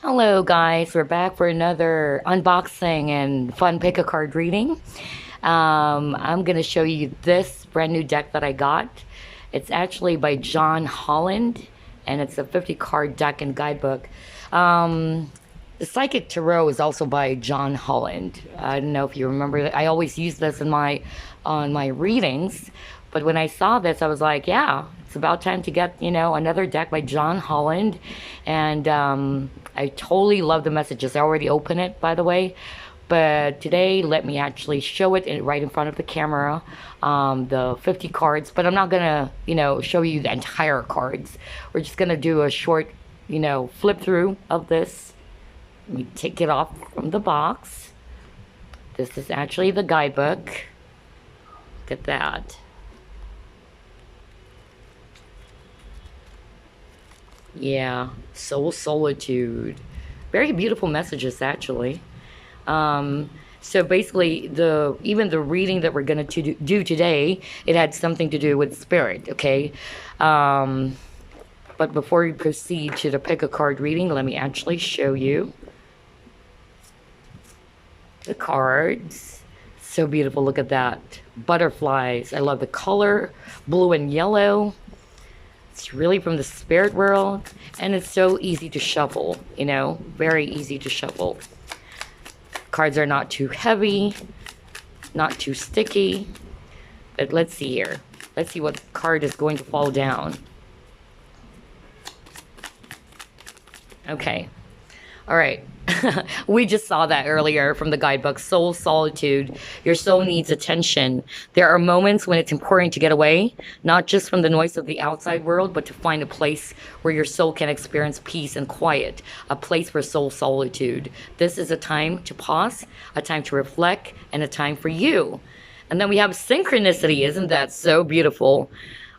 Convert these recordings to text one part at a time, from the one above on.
Hello guys, we're back for another unboxing and fun pick a card reading. I'm going to show you this brand new deck that I got. It's actually by John Holland and it's a 50 card deck and guidebook. The Psychic Tarot is also by John Holland. I don't know if you remember that. I always use this in on my readings, but when I saw this I was like, yeah, it's about time to get, another deck by John Holland. And I totally love the messages. I already opened it, by the way, but today let me actually show it right in front of the camera, the 50 cards. But I'm not gonna show you the entire cards. We're just gonna do a short flip through of this. Let me take it off from the box. This is actually the guidebook. Look at that. Yeah, soul solitude. Very beautiful messages, actually. So basically, even the reading that we're going to do today, it had something to do with spirit, okay? But before we proceed to the pick a card reading, let me actually show you the cards. So beautiful, look at that. Butterflies, I love the color, blue and yellow. It's really from the spirit world, and it's so easy to shuffle, very easy to shuffle. Cards are not too heavy, not too sticky. But let's see here. Let's see what card is going to fall down. Okay. All right. We just saw that earlier from the guidebook. Soul solitude. Your soul needs attention. There are moments when it's important to get away, not just from the noise of the outside world, but to find a place where your soul can experience peace and quiet, a place for soul solitude. This is a time to pause, a time to reflect, and a time for you. And then we have synchronicity. Isn't that so beautiful?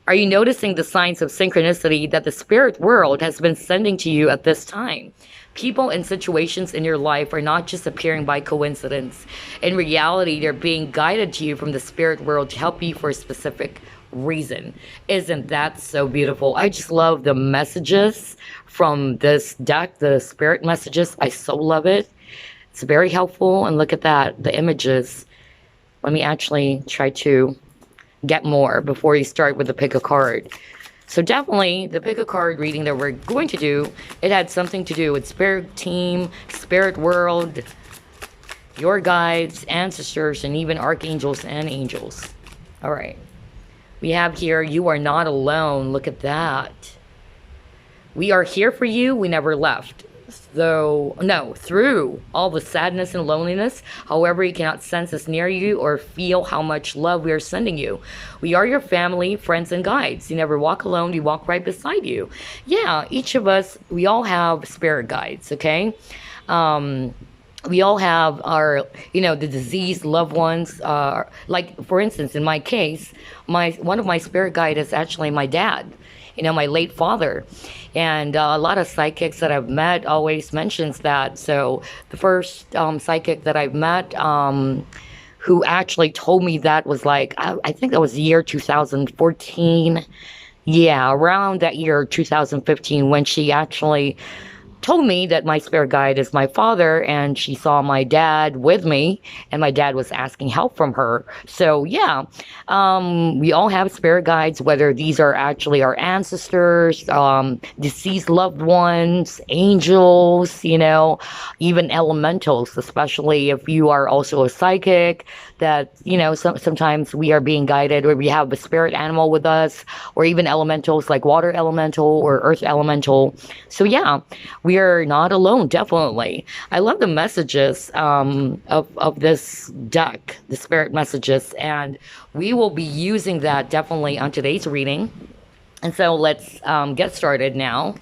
Are you noticing the signs of synchronicity that the spirit world has been sending to you at this time? People and situations in your life are not just appearing by coincidence. In reality, they're being guided to you from the spirit world to help you for a specific reason. Isn't that so beautiful? I just love the messages from this deck, the spirit messages. I so love it. It's very helpful. And look at that, the images. Let me actually try to get more before you start with the pick a card. So definitely the pick a card reading that we're going to do, it had something to do with spirit team, spirit world, your guides, ancestors, and even archangels and angels. All right. We have here, you are not alone. Look at that. We are here for you. We never left. Through all the sadness and loneliness, however, you cannot sense us near you or feel how much love we are sending you. We are your family, friends, and guides. You never walk alone, we walk right beside you. Yeah, each of us, we all have spirit guides, okay? We all have our, the diseased loved ones. Like, for instance, in my case, one of my spirit guides is actually my dad. My late father. And a lot of psychics that I've met always mentions that. So the first psychic that I've met who actually told me that was like, I think that was the year 2014. Yeah, around that year 2015 when she actually told me that my spirit guide is my father, and she saw my dad with me, and my dad was asking help from her. So yeah, we all have spirit guides, whether these are actually our ancestors, deceased loved ones, angels, even elementals, especially if you are also a psychic, that sometimes we are being guided, or we have a spirit animal with us, or even elementals like water elemental or earth elemental. So yeah, we are not alone, definitely. I love the messages of this deck, the spirit messages, and we will be using that definitely on today's reading. And so let's get started now.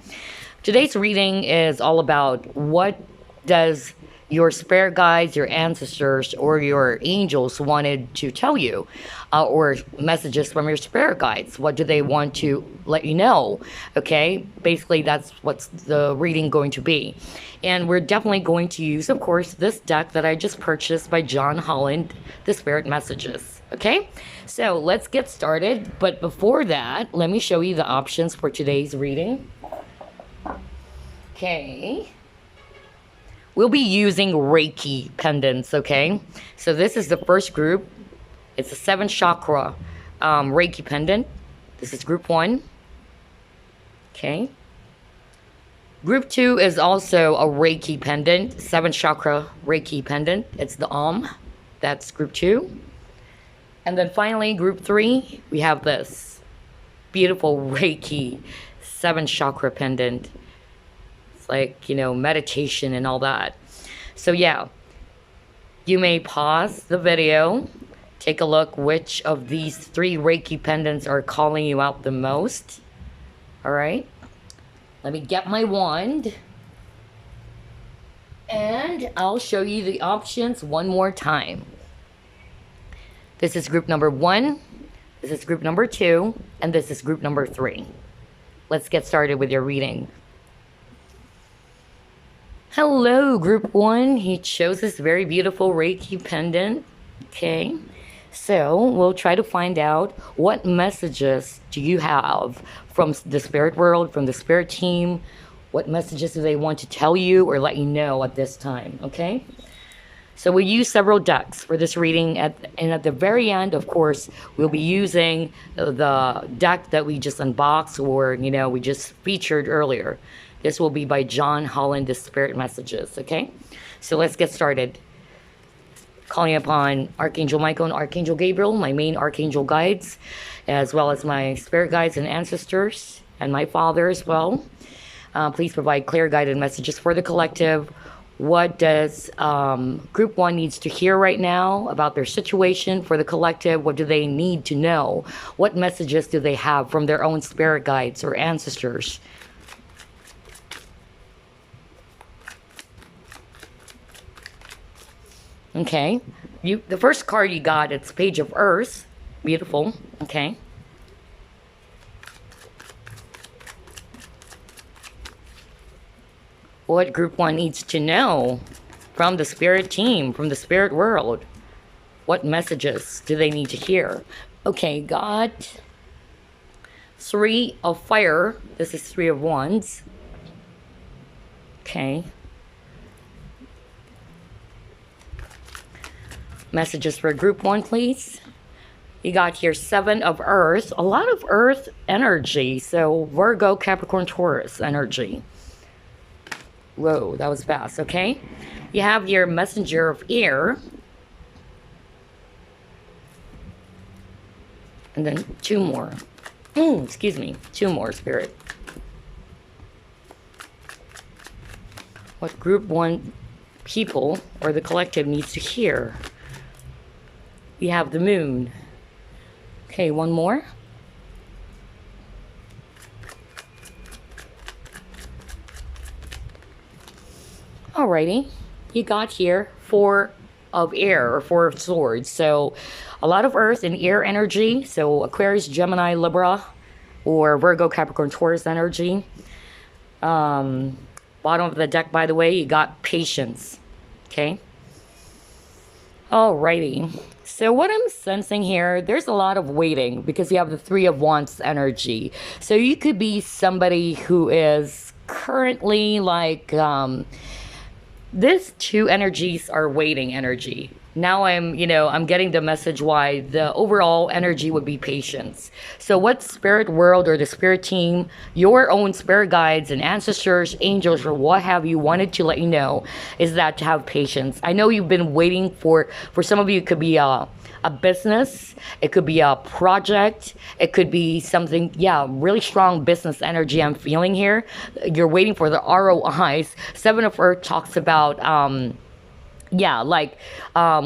Today's reading is all about what does your spirit guides, your ancestors, or your angels wanted to tell you, or messages from your spirit guides. What do they want to let you know? Okay, basically that's what's the reading going to be. And we're definitely going to use, of course, this deck that I just purchased by John Holland, the spirit messages. Okay, so let's get started. But before that, let me show you the options for today's reading. Okay. we'll be using Reiki pendants, okay? So this is the first group. It's a 7 chakra Reiki pendant. This is group 1. Okay. Group 2 is also a Reiki pendant, 7 chakra Reiki pendant. It's the That's group 2. And then finally, group 3, we have this beautiful Reiki 7 chakra pendant. It's like, meditation and all that. So yeah, you may pause the video, take a look which of these 3 Reiki pendants are calling you out the most. All right, let me get my wand and I'll show you the options one more time. This is group number 1, this is group number 2, and this is group number 3. Let's get started with your reading. Hello, group 1. He chose this very beautiful Reiki pendant. Okay, so we'll try to find out what messages do you have from the spirit world, from the spirit team. What messages do they want to tell you or let you know at this time, okay? So we use several decks for this reading, and at the very end, of course, we'll be using the deck that we just unboxed or, we just featured earlier. This will be by John Holland A, Spirit Messages, okay? So let's get started. Calling upon Archangel Michael and Archangel Gabriel, my main archangel guides, as well as my spirit guides and ancestors, and my father as well. Please provide clear guided messages for the collective. What does group 1 needs to hear right now about their situation for the collective? What do they need to know? What messages do they have from their own spirit guides or ancestors? Okay, the first card you got, it's Page of Earth. Beautiful, okay. What group 1 needs to know from the spirit team, from the spirit world? What messages do they need to hear? Okay, got 3 of Fire. This is 3 of Wands. Okay. Messages for group 1, please. You got here 7 of Earth. A lot of Earth energy. So Virgo, Capricorn, Taurus energy. Whoa, that was fast, okay? You have your Messenger of Air. And then 2 more. Excuse me, 2 more, Spirit. What group 1 people or the collective needs to hear? You have the Moon. Okay, 1 more. Alrighty, you got here 4 of Air or 4 of Swords. So a lot of Earth and Air energy. So Aquarius, Gemini, Libra, or Virgo, Capricorn, Taurus energy. Bottom of the deck, by the way, you got Patience. Okay. Alrighty. So what I'm sensing here, there's a lot of waiting because you have the 3 of Wands energy. So you could be somebody who is currently like, these 2 energies are waiting energy. Now I'm getting the message why the overall energy would be patience. So what spirit world or the spirit team, your own spirit guides and ancestors, angels, or what have you wanted to let you know is that to have patience. I know you've been waiting for some of you, it could be a business, it could be a project, it could be something, really strong business energy I'm feeling here. You're waiting for the ROIs. 7 of Earth talks about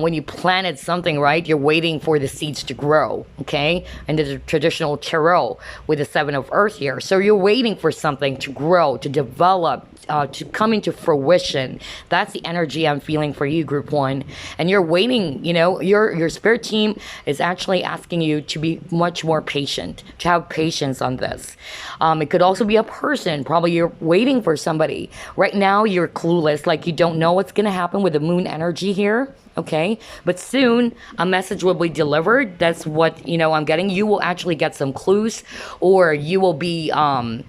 when you planted something, right, you're waiting for the seeds to grow, okay? And there's a traditional tarot with the 7 of Earth here. So you're waiting for something to grow, to develop, to come into fruition. That's the energy I'm feeling for you, group 1. And you're waiting, your spirit team is actually asking you to be much more patient, to have patience on this. It could also be a person. Probably you're waiting for somebody. Right now, you're clueless, like you don't know what's going to happen with the moon energy here. Okay, but soon a message will be delivered. That's what I'm getting. You will actually get some clues, or you will be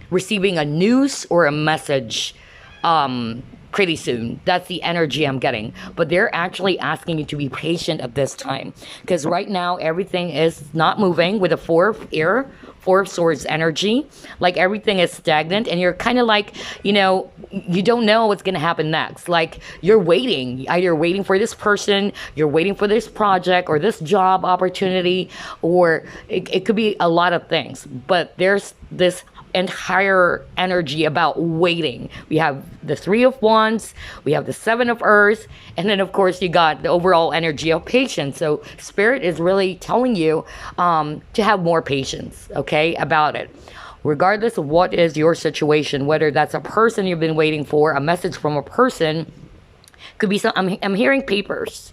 receiving a news or a message pretty soon. That's the energy I'm getting. But they're actually asking you to be patient at this time. Because right now, everything is not moving with the Four of Swords energy. Like everything is stagnant and you're kind of like, you know, you don't know what's going to happen next. Like you're waiting. Either waiting for this person, you're waiting for this project or this job opportunity, or it could be a lot of things. But there's this entire energy about waiting. We have the Three of Wands, we have the Seven of Earth, and then of course you got the overall energy of patience. So Spirit is really telling you to have more patience, okay, about it. Regardless of what is your situation, whether that's a person you've been waiting for, a message from a person, could be some, I'm hearing papers.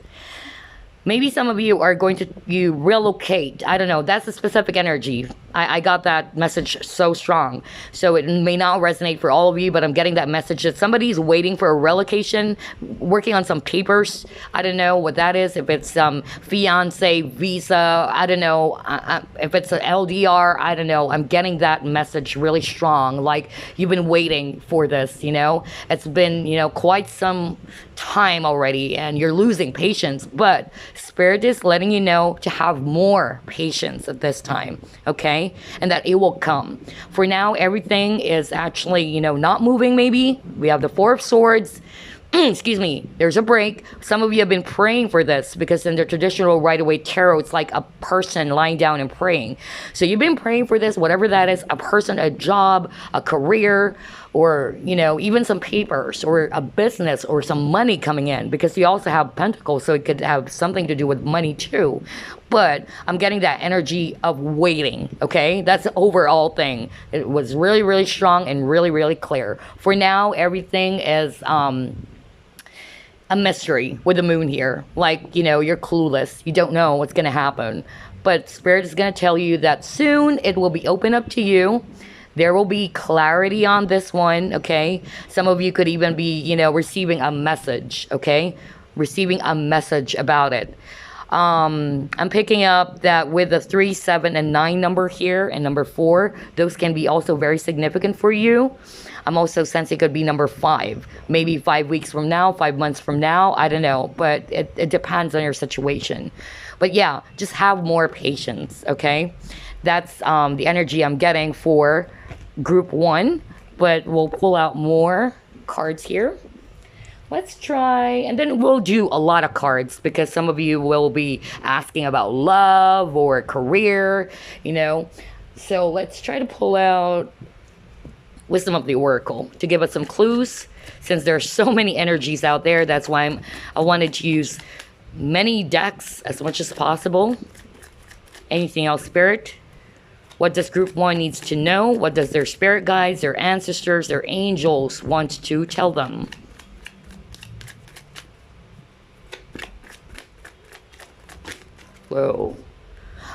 Maybe some of you are going to relocate. I don't know. That's a specific energy. I got that message so strong. So it may not resonate for all of you, but I'm getting that message that somebody's waiting for a relocation, working on some papers. I don't know what that is. If it's fiance, visa, I don't know. If it's an LDR, I don't know. I'm getting that message really strong. Like you've been waiting for this, you know. It's been, you know, quite some time already and you're losing patience, but Spirit is letting you know to have more patience at this time, okay? And that it will come. For now, everything is actually, you know, not moving maybe. We have the Four of Swords. Excuse me, there's a break. Some of you have been praying for this because in the traditional Rider-Waite Tarot, it's like a person lying down and praying. So you've been praying for this, whatever that is, a person, a job, a career, or, you know, even some papers or a business or some money coming in, because you also have Pentacles, so it could have something to do with money too. But I'm getting that energy of waiting, okay? That's the overall thing. It was really, really strong and really, really clear. For now, everything is a mystery with the moon here. Like, you know, you're clueless. You don't know what's going to happen. But Spirit is going to tell you that soon it will be open up to you. There will be clarity on this one, okay? Some of you could even be, you know, receiving a message, okay? Receiving a message about it. I'm picking up that with the 3, 7, and 9 number here and number 4, those can be also very significant for you. I'm also sensing it could be number 5, maybe 5 weeks from now, 5 months from now, I don't know, but it depends on your situation. But yeah, just have more patience, okay? That's the energy I'm getting for group 1, but we'll pull out more cards here. Let's try, and then we'll do a lot of cards because some of you will be asking about love or career, you know. So let's try to pull out Wisdom of the Oracle to give us some clues. Since there are so many energies out there, that's why I wanted to use many decks as much as possible. Anything else, Spirit? What does group 1 needs to know? What does their spirit guides, their ancestors, their angels want to tell them? Whoa.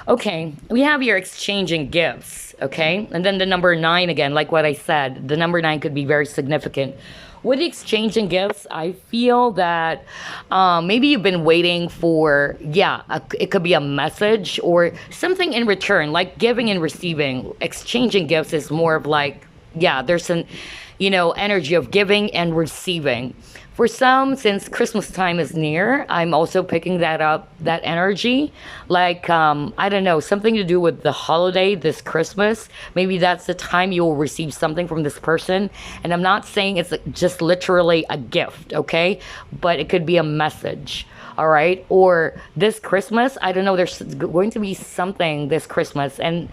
Okay, we have your exchanging gifts, okay? And then the number 9 again, like what I said, the number 9 could be very significant. With the exchanging gifts, I feel that maybe you've been waiting for, it could be a message or something in return, like giving and receiving. Exchanging gifts is more of like, there's an, energy of giving and receiving. For some, since Christmas time is near, I'm also picking that up, that energy. Like, I don't know, something to do with the holiday, this Christmas. Maybe that's the time you will receive something from this person. And I'm not saying it's just literally a gift, okay? But it could be a message, all right? Or this Christmas, I don't know, there's going to be something this Christmas. And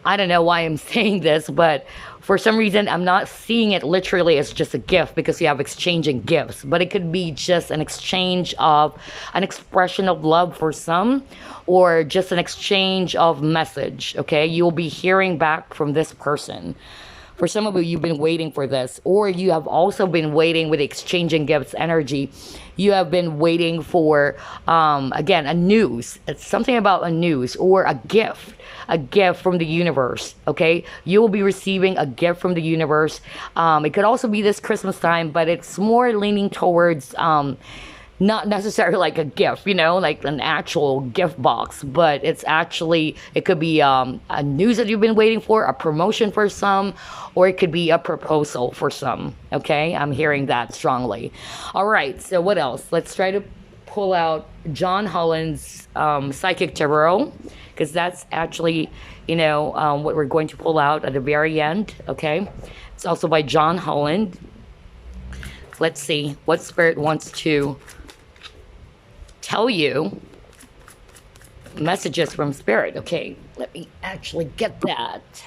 I don't know why I'm saying this, but for some reason, I'm not seeing it literally as just a gift because you have exchanging gifts. But it could be just an exchange of an expression of love for some, or just an exchange of message, okay? You'll be hearing back from this person. For some of you, you've been waiting for this, or you have also been waiting with exchanging gifts energy. You have been waiting for, again, a news. It's something about a news or a gift from the universe, okay? You will be receiving a gift from the universe. It could also be this Christmas time, but it's more leaning towards not necessarily like a gift, like an actual gift box, but it's actually, it could be a news that you've been waiting for, a promotion for some, or it could be a proposal for some. Okay, I'm hearing that strongly. All right, so what else? Let's try to pull out John Holland's Psychic Tarot, because that's actually, what we're going to pull out at the very end. Okay, it's also by John Holland. Let's see what Spirit wants to tell you. Messages from Spirit. Okay, let me actually get that.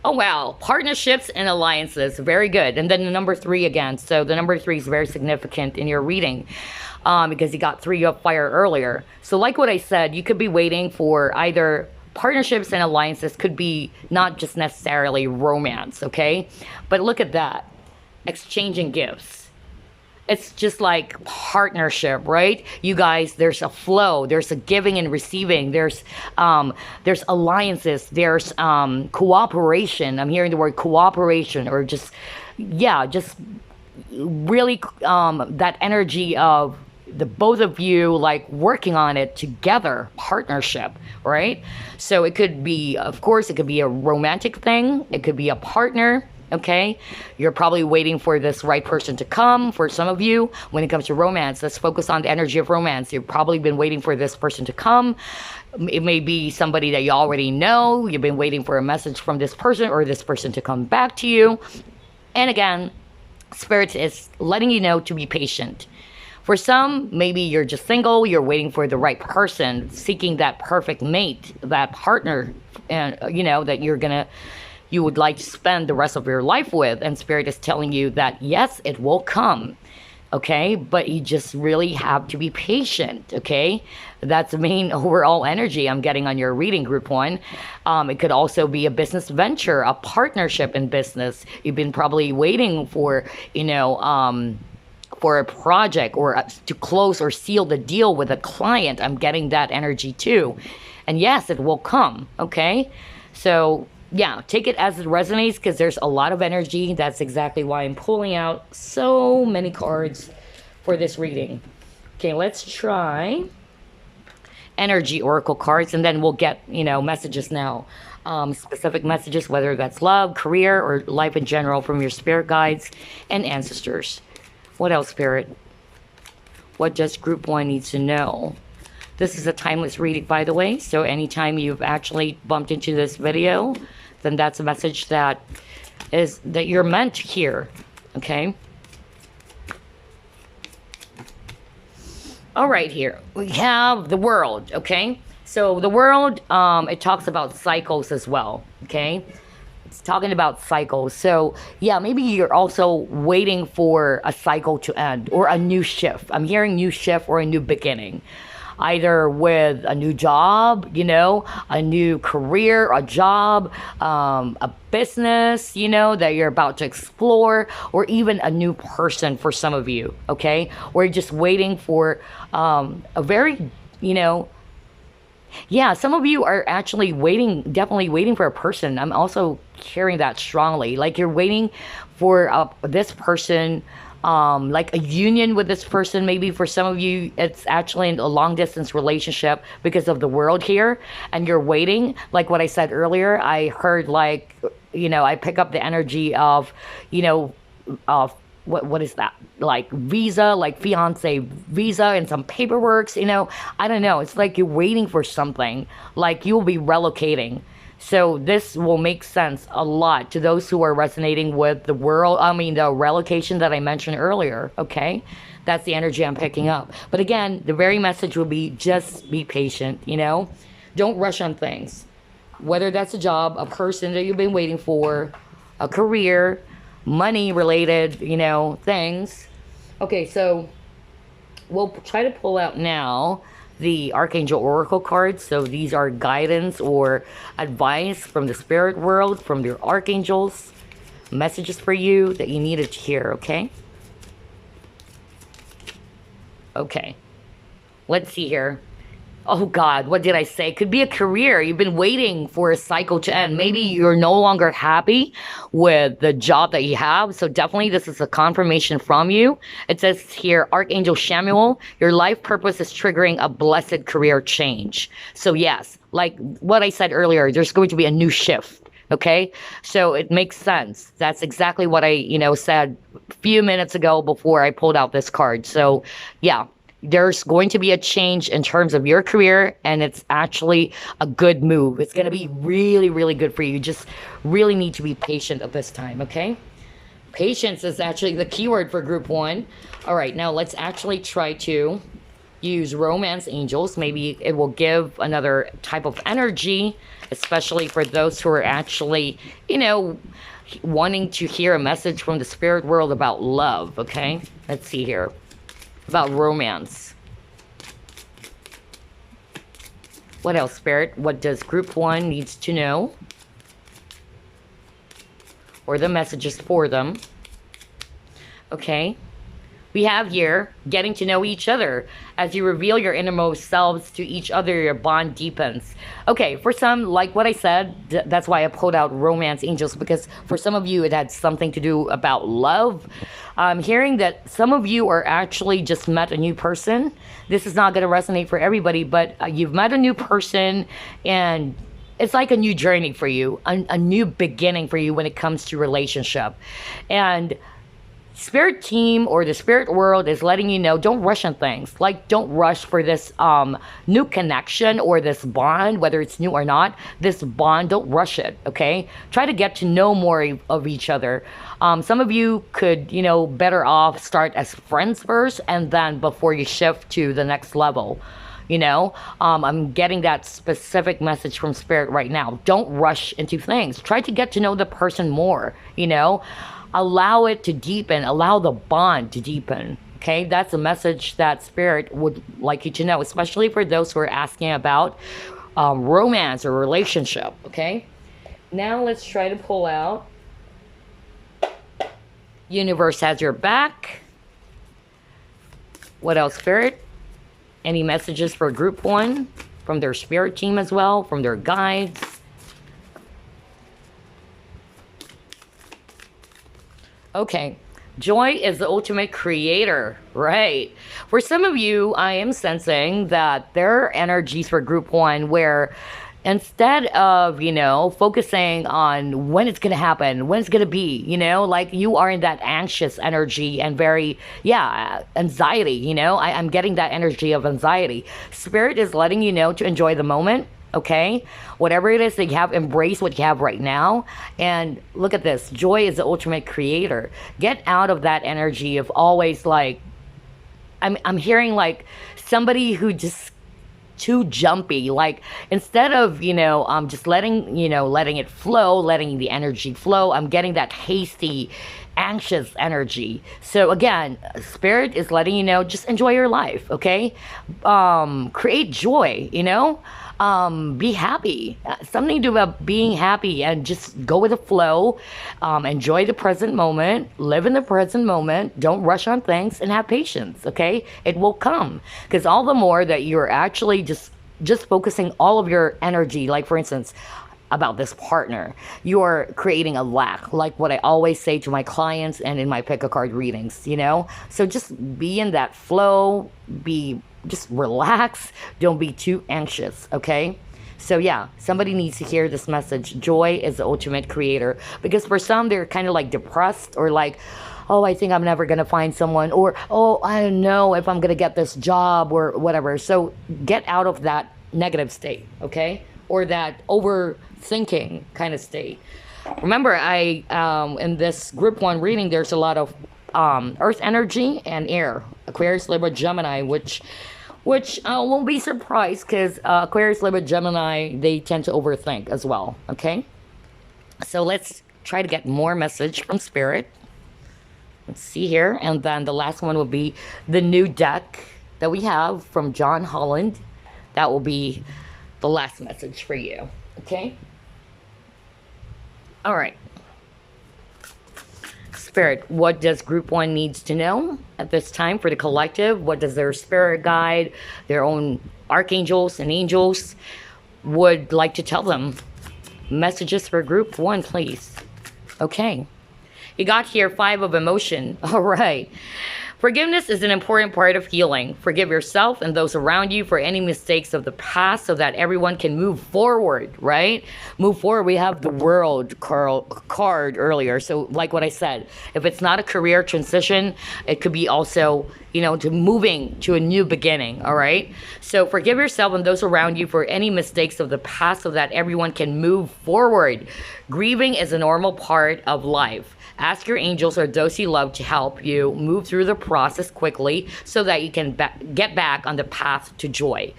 Oh, wow. Partnerships and alliances. Very good. And then the number 3 again. So the number 3 is very significant in your reading, because you got 3 of fire earlier. So like what I said, you could be waiting for either partnerships and alliances, could be not just necessarily romance, okay? But look at that. Exchanging gifts. It's just like partnership, right? You guys, there's a flow, there's a giving and receiving, there's alliances, there's cooperation. I'm hearing the word cooperation, or just really that energy of the both of you like working on it together, partnership, right? So it could be, of course, it could be a romantic thing, it could be a partner. Okay, you're probably waiting for this right person to come. For some of you, when it comes to romance, let's focus on the energy of romance. You've probably been waiting for this person to come. It may be somebody that you already know. You've been waiting for a message from this person, or this person to come back to you. And again, Spirit is letting you know to be patient. For some, maybe you're just single, you're waiting for the right person, seeking that perfect mate, that partner, and that you would like to spend the rest of your life with. And Spirit is telling you that yes, it will come. Okay, but you just really have to be patient. Okay, that's the main overall energy I'm getting on your reading, Group 1. It could also be a business venture, a partnership in business. You've been probably waiting for for a project, or to close or seal the deal with a client. I'm getting that energy too. And yes, it will come. Okay, so yeah, take it as it resonates, because there's a lot of energy. That's exactly why I'm pulling out so many cards for this reading. Okay, let's try energy oracle cards, and then we'll get, messages now. Specific messages, whether that's love, career, or life in general, from your spirit guides and ancestors. What else, Spirit? What does Group 1 need to know? This is a timeless reading, by the way, so anytime you've actually bumped into this video, then that's a message that you're meant to hear. Okay? All right, here we have the world. Okay, so the world, it talks about cycles as well. Okay, it's talking about cycles. So yeah, maybe you're also waiting for a cycle to end, or a new shift. I'm hearing new shift, or a new beginning, either with a new job, a new career, a job, a business, that you're about to explore, or even a new person for some of you, okay? Or you're just waiting for a very, some of you are actually definitely waiting for a person. I'm also hearing that strongly. Like you're waiting for this person, like a union with this person. Maybe for some of you, it's actually a long distance relationship because of the world here, and you're waiting. Like what I said earlier, I heard I pick up the energy of, what is that? Like visa, like fiance visa, and some paperwork, I don't know. It's like you're waiting for something, like you'll be relocating. So this will make sense a lot to those who are resonating with the world. The relocation that I mentioned earlier. Okay, that's the energy I'm picking up. But again, the very message will be just be patient. Don't rush on things. Whether that's a job, a person that you've been waiting for, a career, money related, things. Okay, so we'll try to pull out now the Archangel Oracle cards. So these are guidance or advice from the spirit world, from your archangels, messages for you that you needed to hear. Okay, let's see here. Oh God, what did I say? Could be a career. You've been waiting for a cycle to end. Maybe you're no longer happy with the job that you have. So definitely this is a confirmation from you. It says here, Archangel Samuel, your life purpose is triggering a blessed career change. So yes, like what I said earlier, there's going to be a new shift. Okay. So it makes sense. That's exactly what I, said a few minutes ago before I pulled out this card. So yeah, there's going to be a change in terms of your career, and it's actually a good move. It's going to be really, really good for you. You just really need to be patient at this time, okay? Patience is actually the keyword for group 1. All right, now let's actually try to use Romance Angels. Maybe it will give another type of energy, especially for those who are actually, wanting to hear a message from the spirit world about love, okay? Let's see here. About romance. What else, Spirit? What does group 1 needs to know? Or the messages for them. Okay. We have here, getting to know each other. As you reveal your innermost selves to each other, your bond deepens. Okay, for some, like what I said, that's why I pulled out Romance Angels, because for some of you, it had something to do about love. I'm hearing that some of you are actually just met a new person. This is not going to resonate for everybody, but you've met a new person, and it's like a new journey for you, a new beginning for you when it comes to relationship. And spirit team or the spirit world is letting you know, don't rush on things. Like, don't rush for this new connection or this bond, whether it's new or not. This bond, don't rush it, okay? Try to get to know more of each other. Some of you could, better off start as friends first, and then before you shift to the next level. I'm getting that specific message from spirit right now. Don't rush into things. Try to get to know the person more, allow it to deepen, allow the bond to deepen. Okay, that's a message that spirit would like you to know, especially for those who are asking about romance or relationship. Okay, now let's try to pull out Universe Has Your Back. What else, spirit? Any messages for group 1 from their spirit team as well, from their guides? Okay, joy is the ultimate creator, right? For some of you, I am sensing that there are energies for group 1 where instead of, focusing on when it's going to happen, when it's going to be, like you are in that anxious energy and very, anxiety, I'm getting that energy of anxiety. Spirit is letting you know to enjoy the moment. Okay, whatever it is that you have, embrace what you have right now. And look at this, joy is the ultimate creator. Get out of that energy of always like, I'm hearing like somebody who just too jumpy. Like instead of, just letting it flow, letting the energy flow, I'm getting that hasty, anxious energy. So again, spirit is letting you know, just enjoy your life. Okay, create joy. Be happy. Something to do about being happy and just go with the flow. Enjoy the present moment. Live in the present moment. Don't rush on things and have patience. Okay, it will come, because all the more that you're actually just focusing all of your energy, like for instance, about this partner, you're creating a lack, like what I always say to my clients and in my pick-a-card readings. So just be in that flow. Just relax. Don't be too anxious, okay? So yeah, somebody needs to hear this message. Joy is the ultimate creator. Because for some, they're kind of like depressed, or like, oh, I think I'm never going to find someone, or, oh, I don't know if I'm going to get this job or whatever. So get out of that negative state, okay? Or that overthinking kind of state. Remember, in this group 1 reading, there's a lot of earth energy and air. Aquarius, Libra, Gemini, which won't be surprised, because Aquarius, Libra, Gemini, they tend to overthink as well, okay? So let's try to get more message from spirit. Let's see here. And then the last one will be the new deck that we have from John Holland. That will be the last message for you, okay? All right. Spirit, what does group 1 needs to know at this time for the collective? What does their spirit guide, their own archangels and angels would like to tell them. Messages for group 1, please. Okay. You got here 5 of emotion. All right. Forgiveness is an important part of healing. Forgive yourself and those around you for any mistakes of the past so that everyone can move forward, right? Move forward. We have the world card earlier. So like what I said, if it's not a career transition, it could be also, to moving to a new beginning, all right? So forgive yourself and those around you for any mistakes of the past so that everyone can move forward. Grieving is a normal part of life. Ask your angels or those you love to help you move through the process quickly so that you can get back on the path to joy.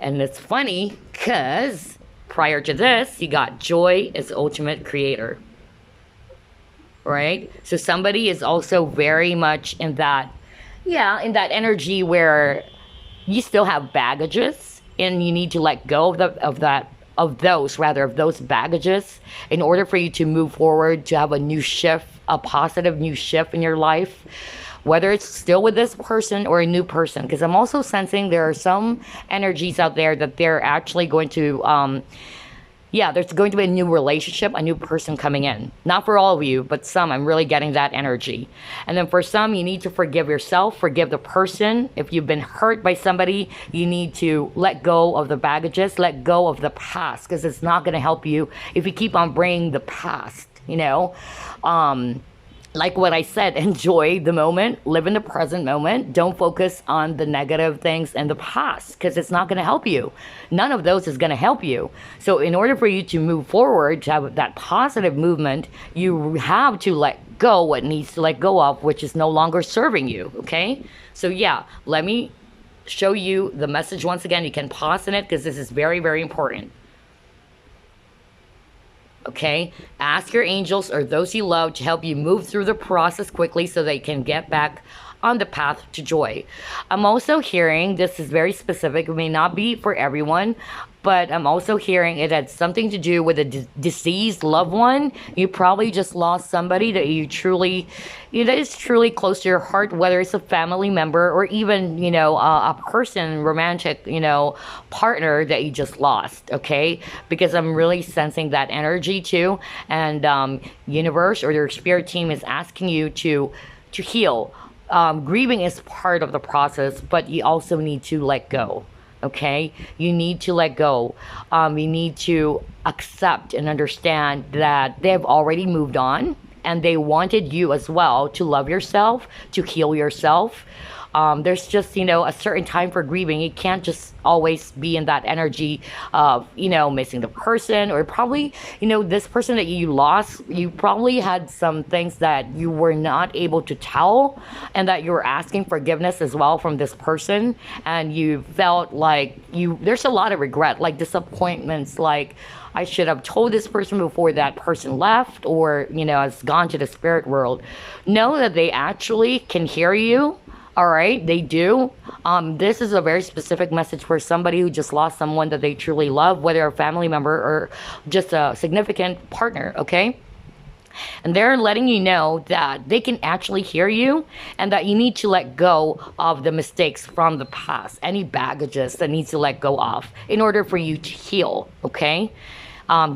And it's funny because prior to this, you got joy is ultimate creator. Right? So somebody is also very much in that, in that energy where you still have baggages and you need to let go of those baggages in order for you to move forward, to have a new shift, a positive new shift in your life, whether it's still with this person or a new person. Because I'm also sensing there are some energies out there that they're actually going to, there's going to be a new relationship, a new person coming in. Not for all of you, but some, I'm really getting that energy. And then for some, you need to forgive yourself, forgive the person. If you've been hurt by somebody, you need to let go of the baggages, let go of the past, because it's not going to help you if you keep on bringing the past, like what I said, enjoy the moment, live in the present moment. Don't focus on the negative things in the past because it's not going to help you. None of those is going to help you. So in order for you to move forward, to have that positive movement, you have to let go what needs to let go of, which is no longer serving you. Okay? So let me show you the message once again. You can pause in it because this is very, very important. Okay, ask your angels or those you love to help you move through the process quickly so they can get back on the path to joy. I'm also hearing, this is very specific, it may not be for everyone, but I'm also hearing it had something to do with a deceased loved one. You probably just lost somebody that you truly, that is truly close to your heart, whether it's a family member or even, a person, romantic, partner that you just lost, okay? Because I'm really sensing that energy too. And universe or your spirit team is asking you to heal. Grieving is part of the process, but you also need to let go. Okay, you need to let go. You need to accept and understand that they've already moved on and they wanted you as well to love yourself, to heal yourself. There's just, a certain time for grieving. You can't just always be in that energy of, missing the person or probably, this person that you lost, you probably had some things that you were not able to tell and that you were asking forgiveness as well from this person. And you felt like there's a lot of regret, like disappointments, like I should have told this person before that person left or, has gone to the spirit world. Know that they actually can hear you. All right, they do. This is a very specific message for somebody who just lost someone that they truly love, whether a family member or just a significant partner, okay? And they're letting you know that they can actually hear you and that you need to let go of the mistakes from the past, any baggages that needs to let go of in order for you to heal, okay?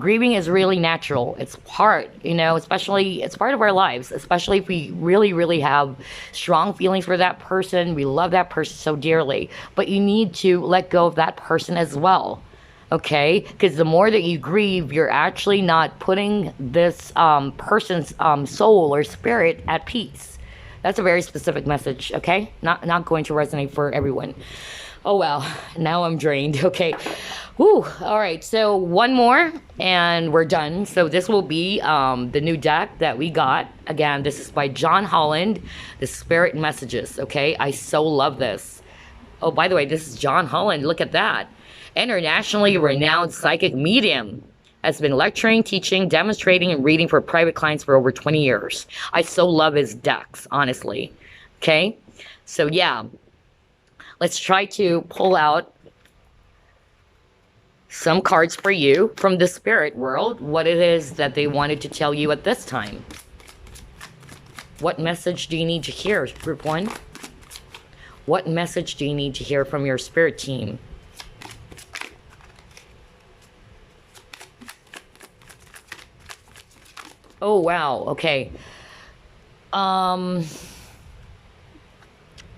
Grieving is really natural. It's part, especially, it's part of our lives, especially if we really, really have strong feelings for that person. We love that person so dearly, but you need to let go of that person as well. Okay? Because the more that you grieve, you're actually not putting this person's soul or spirit at peace. That's a very specific message, okay? Not going to resonate for everyone. Oh, well, now I'm drained. Okay. Whew. All right. So one more and we're done. So this will be the new deck that we got. Again, this is by John Holland, the Spirit Messages. Okay. I so love this. Oh, by the way, this is John Holland. Look at that. Internationally renowned psychic medium. Has been lecturing, teaching, demonstrating, and reading for private clients for over 20 years. I so love his decks, honestly. Okay. So yeah. Let's try to pull out some cards for you from the spirit world, what it is that they wanted to tell you at this time. What message do you need to hear, group 1? What message do you need to hear from your spirit team? Oh, wow. Okay.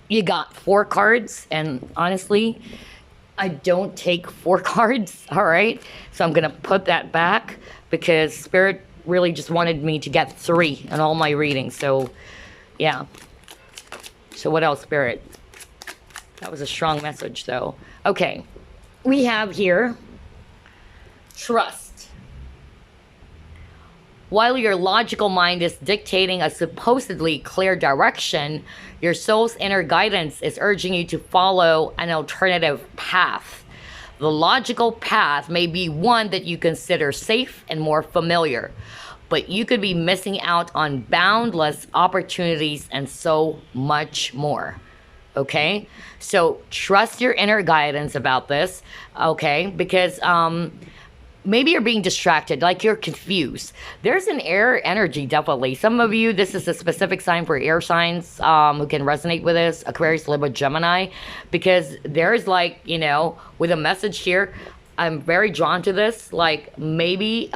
You got 4 cards, and honestly, I don't take 4 cards. All right. So I'm going to put that back because Spirit really just wanted me to get 3 in all my readings. So, yeah. So what else, Spirit? That was a strong message, though. Okay. We have here trust. While your logical mind is dictating a supposedly clear direction, your soul's inner guidance is urging you to follow an alternative path. The logical path may be one that you consider safe and more familiar, but you could be missing out on boundless opportunities and so much more. Okay? So trust your inner guidance about this, okay? Because maybe you're being distracted, like you're confused. There's an air energy, definitely. Some of you, this is a specific sign for air signs who can resonate with this, Aquarius, Libra, Gemini, because there's like, you know, with a message here, I'm very drawn to this, like maybe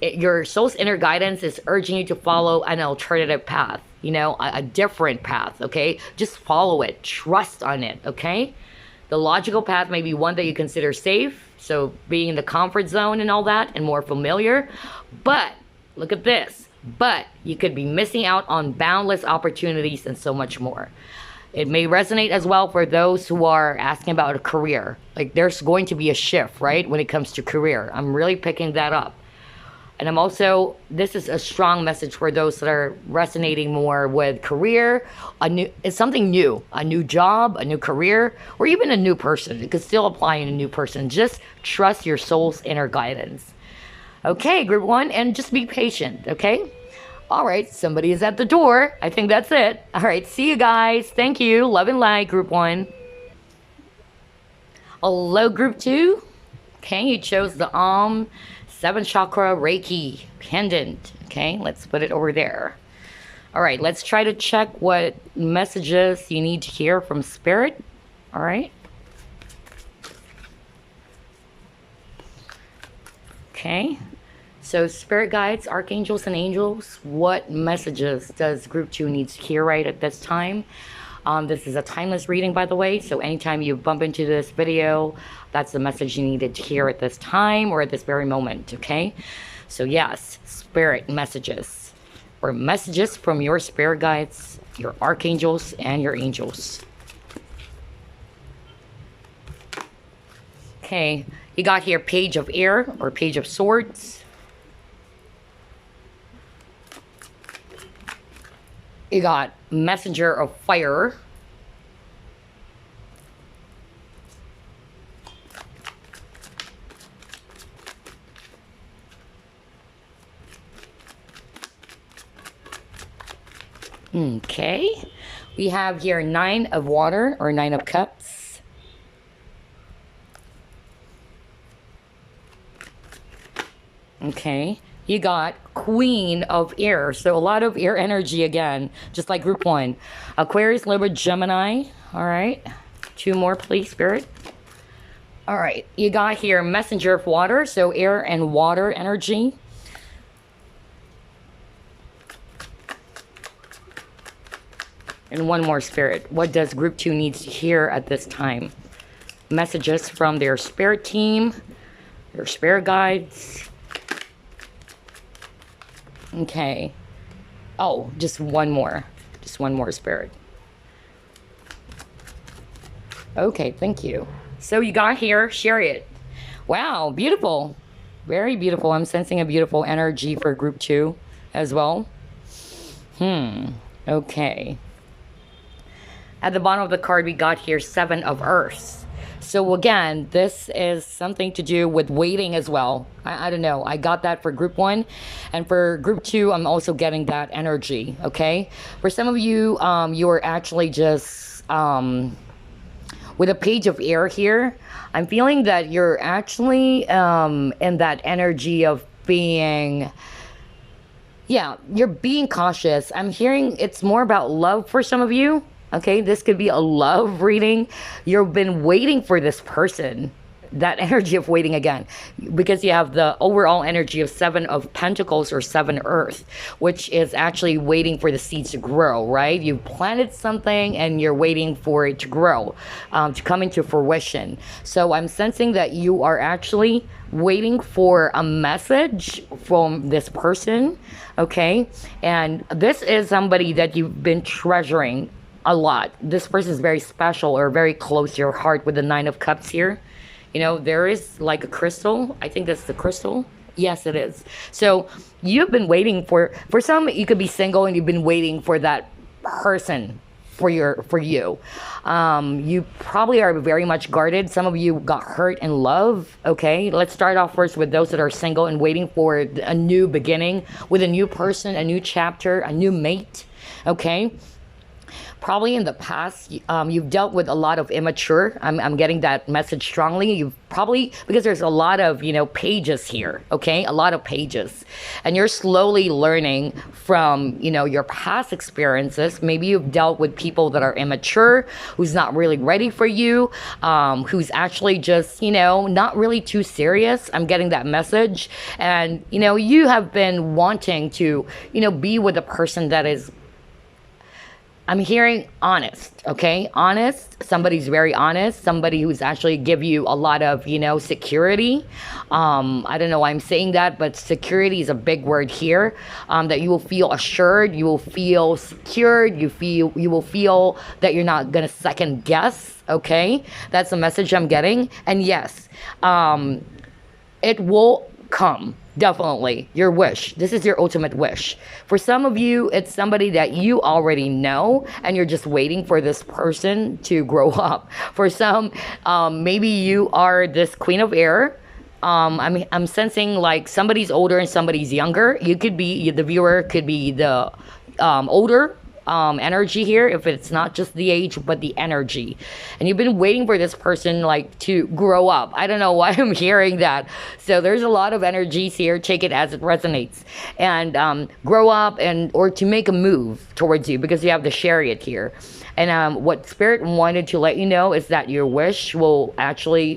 your soul's inner guidance is urging you to follow an alternative path, you know, a different path, okay? Just follow it. Trust on it, okay? The logical path may be one that you consider safe, so being in the comfort zone and all that, and more familiar. But, look at this. But you could be missing out on boundless opportunities and so much more. It may resonate as well for those who are asking about a career. Like, there's going to be a shift, right, when it comes to career. I'm really picking that up. And I'm also, this is a strong message for those that are resonating more with career. It's something new, a new job, a new career, or even a new person. It could still apply in a new person. Just trust your soul's inner guidance. Okay, group 1, and just be patient, okay? All right, somebody is at the door. I think that's it. All right, see you guys. Thank you. Love and light, group 1. Hello, group 2. Okay, you chose the 7 chakra Reiki pendant. Okay, let's put it over there. All right, let's try to check what messages you need to hear from Spirit. All right. Okay, so Spirit guides, archangels, and angels, what messages does group 2 need to hear right at this time? This is a timeless reading, by the way, so anytime you bump into this video, that's the message you needed to hear at this time or at this very moment, okay? So yes, Spirit messages, or messages from your Spirit guides, your archangels, and your angels. Okay, you got here Page of Air, or Page of Swords. You got Messenger of Fire. Okay. We have here 9 of Water, or 9 of Cups. Okay. You got Queen of Air. So a lot of air energy again, just like group 1. Aquarius, Libra, Gemini. All right. 2 more, please, Spirit. All right. You got here Messenger of Water. So air and water energy. And 1 more, Spirit. What does group 2 need to hear at this time? Messages from their Spirit team, their Spirit guides. Okay. Oh, just 1 more. Just 1 more, Spirit. Okay, thank you. So you got here Chariot. Wow, beautiful. Very beautiful. I'm sensing a beautiful energy for group 2 as well. Okay. At the bottom of the card, we got here 7 of Earths. So again, this is something to do with waiting as well. I don't know. I got that for group 1. And for group 2, I'm also getting that energy, okay? For some of you, you are actually just, with a Page of Air here, I'm feeling that you're actually in that energy of being, yeah, you're being cautious. I'm hearing it's more about love for some of you. Okay, this could be a love reading. You've been waiting for this person. that energy of waiting again, because you have the overall energy of 7 of Pentacles or 7 Earth, which is actually waiting for the seeds to grow, right? You planted something and you're waiting for it to grow, to come into fruition. So I'm sensing that you are actually waiting for a message from this person, okay? And this is somebody that you've been treasuring a lot. This person is very special or very close to your heart with the 9 of Cups here. You know, there is like a crystal. I think that's the crystal. Yes, it is. So you've been waiting for some, you could be single and you've been waiting for that person for you. You probably are very much guarded. Some of you got hurt in love. Okay, let's start off first with those that are single and waiting for a new beginning with a new person, a new chapter, a new mate. Okay. Probably in the past, you've dealt with a lot of immature. I'm getting that message strongly. You've probably, because there's a lot of, pages here, okay? A lot of pages. And you're slowly learning from, your past experiences. Maybe you've dealt with people that are immature, who's not really ready for you, who's actually just, not really too serious. I'm getting that message. And, you have been wanting to, be with a person that is, I'm hearing honest, okay? Honest, somebody's very honest, somebody who's actually give you a lot of, security. I don't know why I'm saying that, but security is a big word here, that you will feel assured, you will feel secured, you will feel that you're not going to second guess, okay? That's the message I'm getting. And yes, it will come. Definitely your wish. This is your ultimate wish. For some of you, it's somebody that you already know and you're just waiting for this person to grow up. For some, maybe you are this Queen of Air. I'm sensing like somebody's older and somebody's younger. You could be, the viewer could be the older energy here, if it's not just the age but the energy, and you've been waiting for this person like to grow up. I don't know why I'm hearing that. So there's a lot of energies here. Take it as it resonates, and grow up and or to make a move towards you, because you have the Chariot here. And what Spirit wanted to let you know is that your wish will actually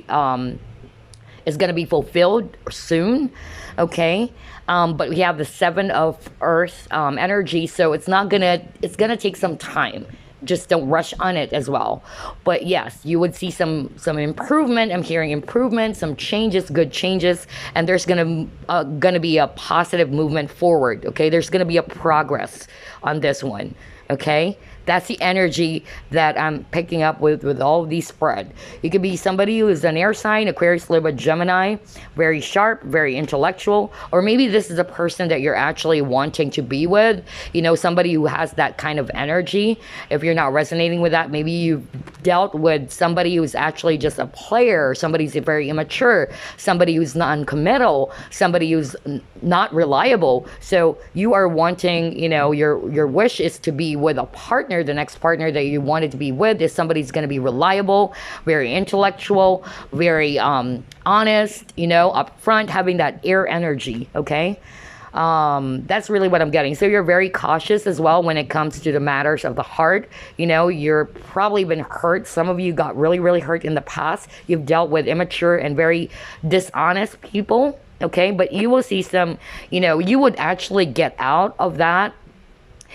is going to be fulfilled soon, okay? But we have the 7 of Earth energy, so it's gonna take some time. Just don't rush on it as well. But yes, you would see some improvement. I'm hearing improvement, some changes, good changes, and there's gonna be a positive movement forward. Okay, there's gonna be a progress on this one. Okay, that's the energy that I'm picking up with all of these spread. You could be somebody who is an air sign, Aquarius, Libra, Gemini, very sharp, very intellectual, or maybe this is a person that you're actually wanting to be with, somebody who has that kind of energy. If you're not resonating with that, maybe you've dealt with somebody who's actually just a player, somebody's very immature, somebody who's non-committal, somebody who's not reliable. So you are wanting, your wish is to be with a partner. The next partner that you wanted to be with is somebody who's going to be reliable, very intellectual, very honest, upfront, having that air energy, okay? That's really what I'm getting. So you're very cautious as well when it comes to the matters of the heart. You're probably been hurt. Some of you got really, really hurt in the past. You've dealt with immature and very dishonest people, okay? But you will see some, you would actually get out of that.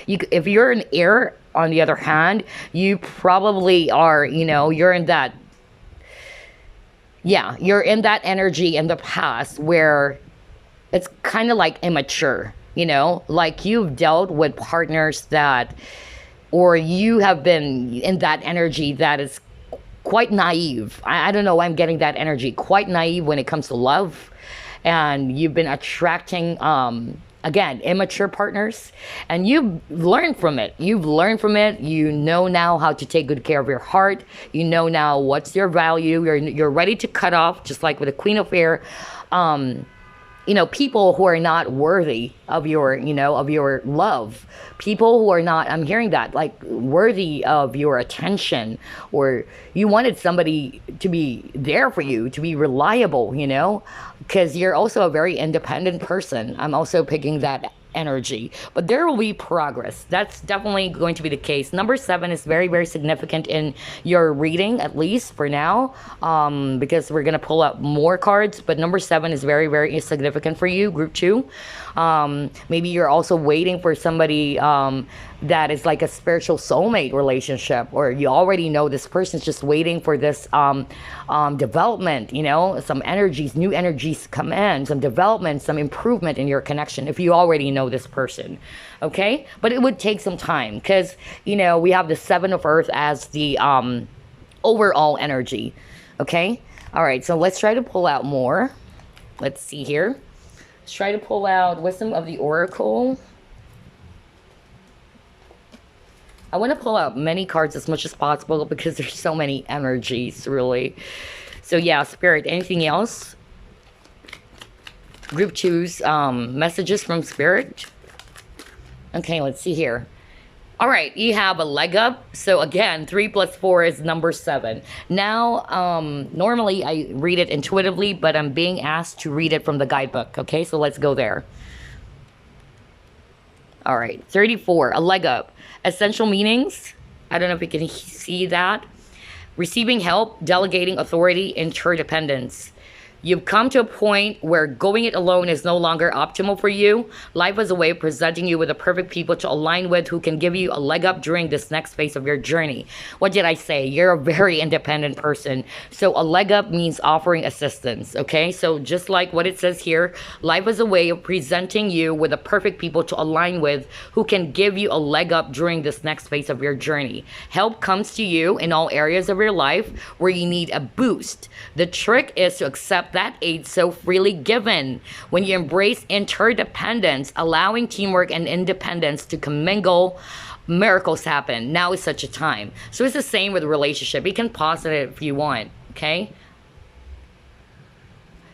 If you're an air, on the other hand, you probably are, you're in that, you're in that energy in the past where it's kind of like immature, like you've dealt with partners that, or you have been in that energy that is quite naive. I don't know why I'm getting that energy, quite naive when it comes to love. And you've been attracting, again, immature partners, and you've learned from it. You know now how to take good care of your heart. You know now what's your value. You're ready to cut off, just like with the Queen of Air, people who are not worthy of your, of your love. People who are not, I'm hearing that, like worthy of your attention, or you wanted somebody to be there for you, to be reliable, because you're also a very independent person. I'm also picking that energy, but there will be progress. That's definitely going to be the case. Number 7 is very, very significant in your reading, at least for now, because we're going to pull up more cards, but number 7 is very, very significant for you, group 2. Maybe you're also waiting for somebody that is like a spiritual soulmate relationship, or you already know this person's just waiting for this development, you know, some energies, new energies come in, some development, some improvement in your connection, if you already know this person. Okay, but it would take some time, because, you know, we have the 7 of Earth as the overall energy. Okay, all right, so let's try to pull out more. Let's see here. Let's try to pull out Wisdom of the Oracle. I want to pull out many cards as much as possible because there's so many energies, really. So yeah, Spirit, anything else? Group 2's messages from Spirit. Okay, let's see here. All right, you have a leg up. So again, 3 plus 4 is number 7. Now, normally I read it intuitively, but I'm being asked to read it from the guidebook. Okay, so let's go there. All right, 34, a leg up. Essential meanings. I don't know if you can see that. Receiving help, delegating authority, interdependence. You've come to a point where going it alone is no longer optimal for you. Life is a way of presenting you with the perfect people to align with who can give you a leg up during this next phase of your journey. What did I say? You're a very independent person. So a leg up means offering assistance, okay? So just like what it says here, life is a way of presenting you with the perfect people to align with who can give you a leg up during this next phase of your journey. Help comes to you in all areas of your life where you need a boost. The trick is to accept that aid so freely given. When you embrace interdependence, allowing teamwork and independence to commingle, miracles happen. Now is such a time. So it's the same with a relationship. You can pause it if you want, okay?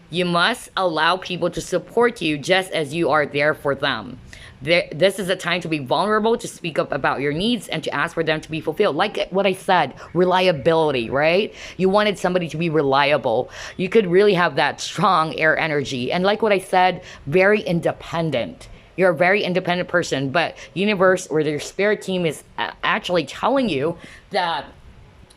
You must allow people to support you just as you are there for them. This is a time to be vulnerable, to speak up about your needs, and to ask for them to be fulfilled. Like what I said, reliability, right? You wanted somebody to be reliable. You could really have that strong air energy. And like what I said, very independent. You're a very independent person, but universe or your spirit team is actually telling you that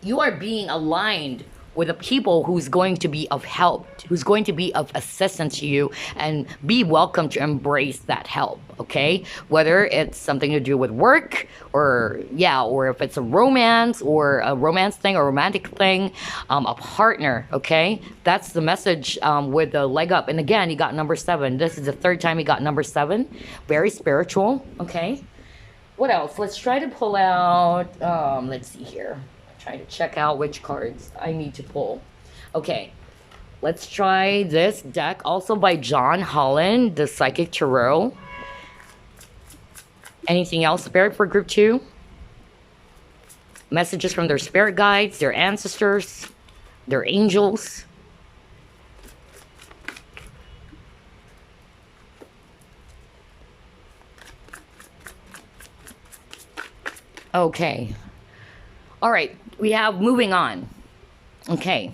you are being aligned with a people who's going to be of help, who's going to be of assistance to you, and be welcome to embrace that help, okay? Whether it's something to do with work, or yeah, or if it's a romance thing, or romantic thing, a partner, okay? That's the message with the leg up. And again, you got number 7. This is the 3rd time you got number 7. Very spiritual, okay? What else? Let's try to pull out, let's see here. Trying to check out which cards I need to pull. Okay, let's try this deck, also by John Holland, the Psychic Tarot. Anything else, Spirit, for group 2? Messages from their spirit guides, their ancestors, their angels. Okay. All right, we have moving on. Okay.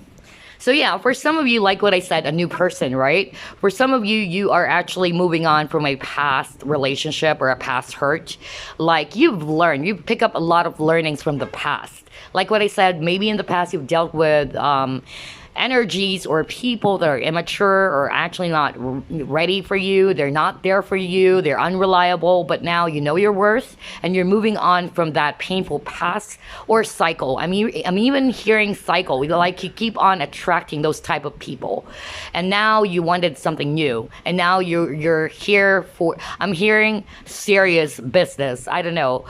So yeah, for some of you, like what I said, a new person, right? For some of you, you are actually moving on from a past relationship or a past hurt. Like you've learned, you pick up a lot of learnings from the past. Like what I said, maybe in the past you've dealt with energies or people that are immature or actually not ready for you. They're not there for you. They're unreliable, but now you know your worth and you're moving on from that painful past or cycle. I mean, I'm even hearing cycle. Like you keep on attracting those type of people. And now you wanted something new. And now you're here for, I'm hearing serious business. I don't know.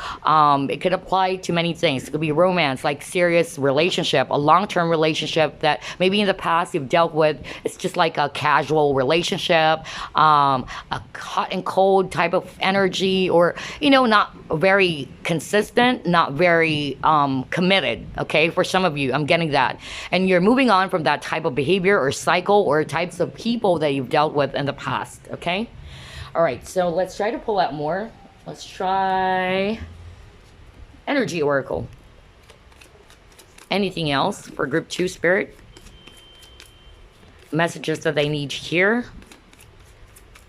It could apply to many things. It could be romance, like serious relationship, a long-term relationship that maybe in the past you've dealt with. It's just like a casual relationship, a hot and cold type of energy, or, you know, not very consistent, not very committed, okay? For some of you, I'm getting that. And you're moving on from that type of behavior or cycle or types of people that you've dealt with in the past, okay? All right, so let's try to pull out more. Let's try Energy Oracle. Anything else for group 2, Spirit? Messages that they need to hear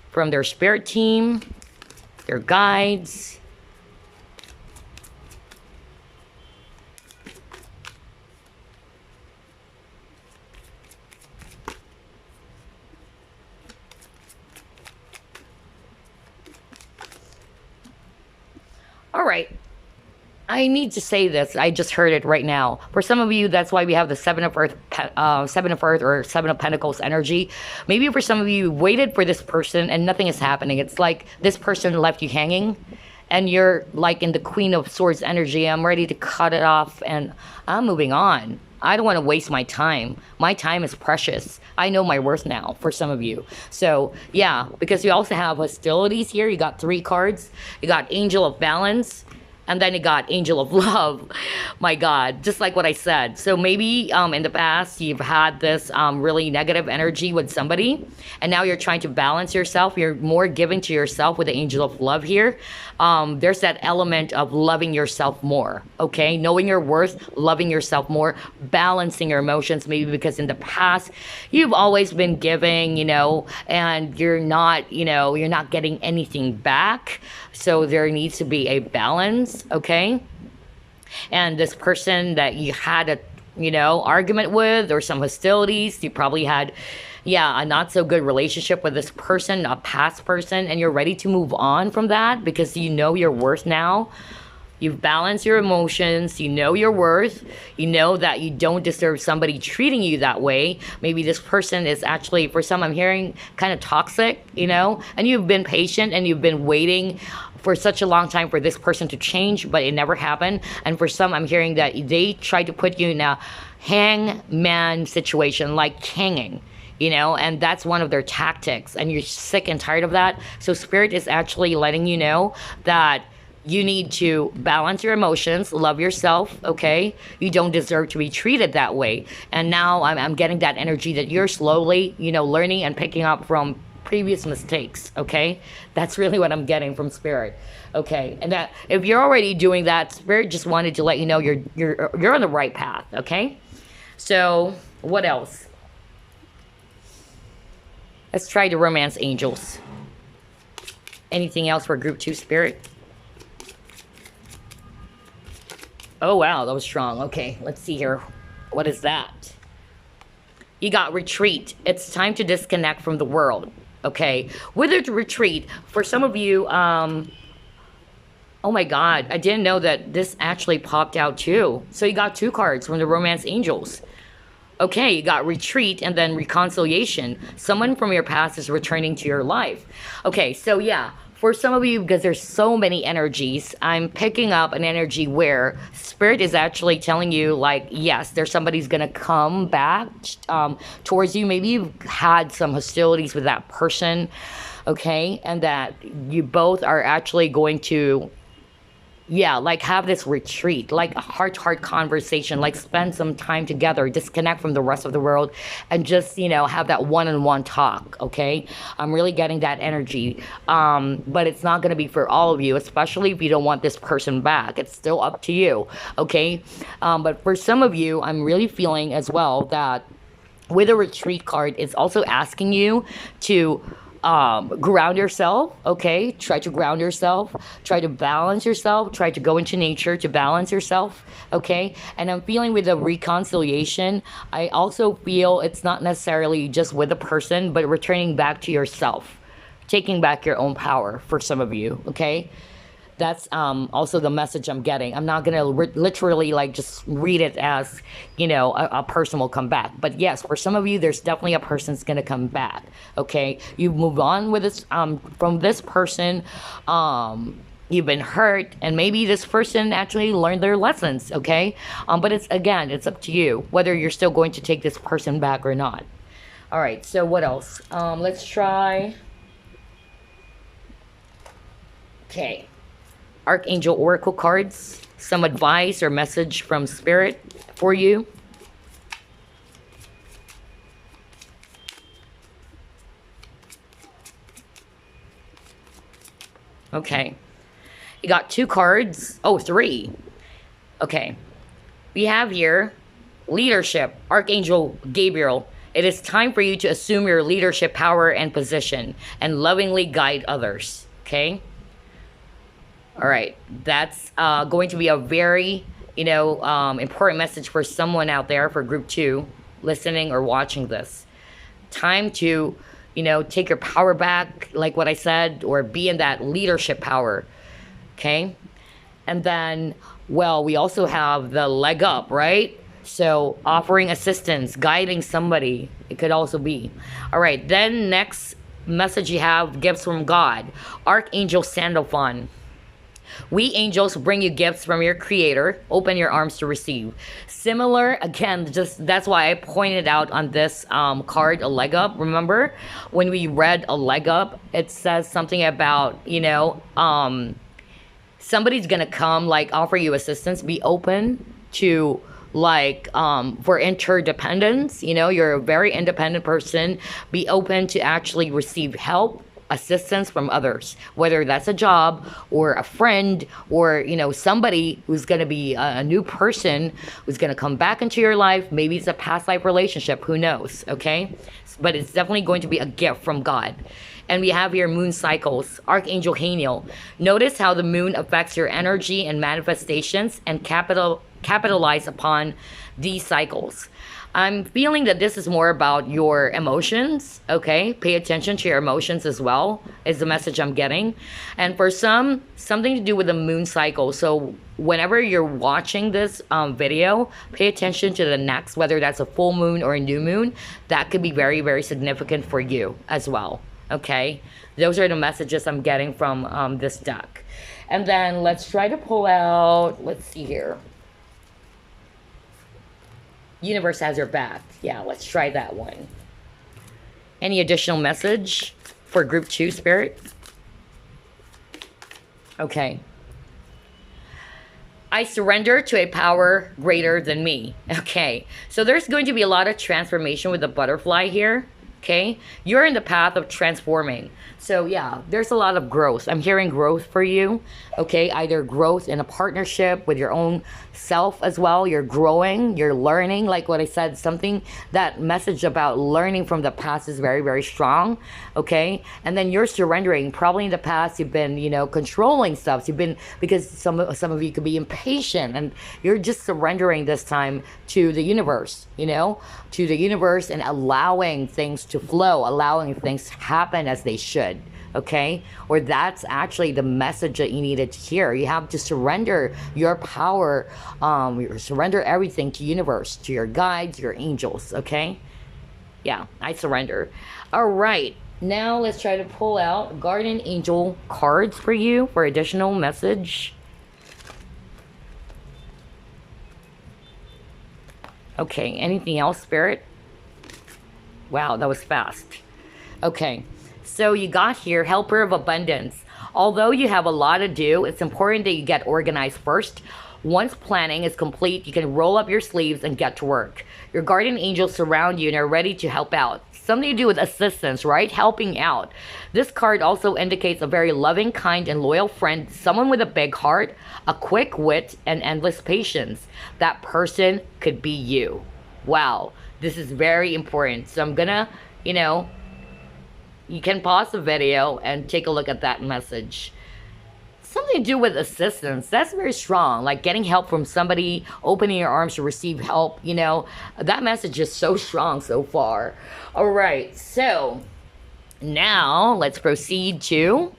from their spirit team. their guides. All right. I need to say this. I just heard it right now. For some of you, that's why we have the Seven of Earth, or Seven of Pentacles energy. Maybe for some of you, you waited for this person and nothing is happening. It's like this person left you hanging, and you're like in the Queen of Swords energy. I'm ready to cut it off, and I'm moving on. I don't want to waste my time. My time is precious. I know my worth now for some of you. So yeah, because you also have hostilities here. You got 3 cards. You got Angel of Balance. And then you got Angel of Love. My God, just like what I said. So maybe in the past, you've had this really negative energy with somebody. And now you're trying to balance yourself. You're more giving to yourself with the Angel of Love here. There's that element of loving yourself more. Okay? Knowing your worth, loving yourself more, balancing your emotions. Maybe because in the past, you've always been giving, and you're not, you're not getting anything back. So there needs to be a balance, okay? And this person that you had a, argument with, or some hostilities, you probably had, a not so good relationship with this person, a past person, and you're ready to move on from that because you know your worth now. You've balanced your emotions. You know your worth. You know that you don't deserve somebody treating you that way. Maybe this person is actually, for some, I'm hearing kind of toxic, and you've been patient and you've been waiting for such a long time for this person to change, but it never happened. And for some, I'm hearing that they tried to put you in a hangman situation, like hanging, and that's one of their tactics. And you're sick and tired of that. So Spirit is actually letting you know that you need to balance your emotions, love yourself, okay? You don't deserve to be treated that way. And now I'm getting that energy that you're slowly, learning and picking up from previous mistakes, okay? That's really what I'm getting from Spirit, okay? And that if you're already doing that, Spirit just wanted to let you know you're on the right path, okay? So what else? Let's try the Romance Angels. Anything else for Group 2, Spirit? Oh, wow, that was strong. Okay, let's see here. What is that? You got Retreat. It's time to disconnect from the world. Okay, with a retreat, for some of you, oh my God, I didn't know that this actually popped out too. So you got 2 cards from the Romance Angels. Okay, you got Retreat and then Reconciliation. Someone from your past is returning to your life. Okay, so yeah. For some of you, because there's so many energies, I'm picking up an energy where Spirit is actually telling you, like, yes, there's somebody's going to come back towards you. Maybe you've had some hostilities with that person, okay? And that you both are actually going to, like have this retreat, like a heart-to-heart conversation, like spend some time together, disconnect from the rest of the world, and just, have that one-on-one talk, okay? I'm really getting that energy, but it's not going to be for all of you, especially if you don't want this person back. It's still up to you, okay? But for some of you, I'm really feeling as well that with a retreat card, it's also asking you to ground yourself, okay? Try to ground yourself. Try to balance yourself. Try to go into nature to balance yourself, okay? And I'm feeling with the reconciliation, I also feel it's not necessarily just with a person, but returning back to yourself. Taking back your own power for some of you, okay? That's also the message I'm getting. I'm not going to literally just read it as, a person will come back. But yes, for some of you, there's definitely a person's going to come back, okay? You move on with this, from this person. You've been hurt, and maybe this person actually learned their lessons, okay? But it's up to you whether you're still going to take this person back or not. All right, so what else? Let's try. Okay. Archangel Oracle cards, some advice or message from Spirit for you. Okay. You got 2 cards. Oh, 3. Okay. We have here leadership, Archangel Gabriel. It is time for you to assume your leadership power and position and lovingly guide others. Okay? All right. That's going to be a very, important message for someone out there for group 2 listening or watching this. Time to, take your power back, like what I said, or be in that leadership power. Okay. And then, well, we also have the leg up, right? So offering assistance, guiding somebody, it could also be. All right. Then next message you have, gifts from God. Archangel Sandalphon. We angels bring you gifts from your creator. Open your arms to receive. Similar, again, just that's why I pointed out on this card, a leg up. Remember when we read a leg up, it says something about, somebody's gonna come, like, offer you assistance. Be open to, like, for interdependence. You're a very independent person. Be open to actually receive help, assistance from others, whether that's a job or a friend or somebody who's going to be a new person who's going to come back into your life. Maybe it's a past life relationship, who knows? Okay, but it's definitely going to be a gift from God. And we have here moon cycles. Archangel Haniel. Notice how the moon affects your energy and manifestations, and capitalize upon these cycles. I'm feeling that this is more about your emotions, okay? Pay attention to your emotions as well, is the message I'm getting. And for some, something to do with the moon cycle. So whenever you're watching this video, pay attention to the next, whether that's a full moon or a new moon. That could be very, very significant for you as well, okay? Those are the messages I'm getting from this deck. And then let's try to pull out, let's see here. Universe has your back. Yeah, let's try that one. Any additional message for group 2, Spirit? Okay. I surrender to a power greater than me. Okay. So there's going to be a lot of transformation with the butterfly here. Okay. You're in the path of transforming. So yeah, there's a lot of growth. I'm hearing growth for you. Okay. Either growth in a partnership with your own self as well. You're growing, you're learning. Like what I said, something, that message about learning from the past is very, very strong. Okay. And then you're surrendering. Probably in the past, you've been, controlling stuff. You've been, because some of you could be impatient, and you're just surrendering this time to the universe, to the universe, and allowing things to flow, allowing things to happen as they should. Okay, or that's actually the message that you needed to hear. You have to surrender your power, surrender everything to universe, to your guides, your angels. Okay, yeah, I surrender. All right, now let's try to pull out guardian angel cards for you for additional message. Okay, anything else, Spirit? Wow, that was fast. Okay. So you got here, helper of abundance. Although you have a lot to do, it's important that you get organized first. Once planning is complete, you can roll up your sleeves and get to work. Your guardian angels surround you and are ready to help out. Something to do with assistance, right? Helping out. This card also indicates a very loving, kind, and loyal friend, someone with a big heart, a quick wit, and endless patience. That person could be you. Wow, this is very important. So I'm gonna, you can pause the video and take a look at that message. Something to do with assistance. That's very strong. Like getting help from somebody, opening your arms to receive help. That message is so strong so far. All right. So now let's proceed to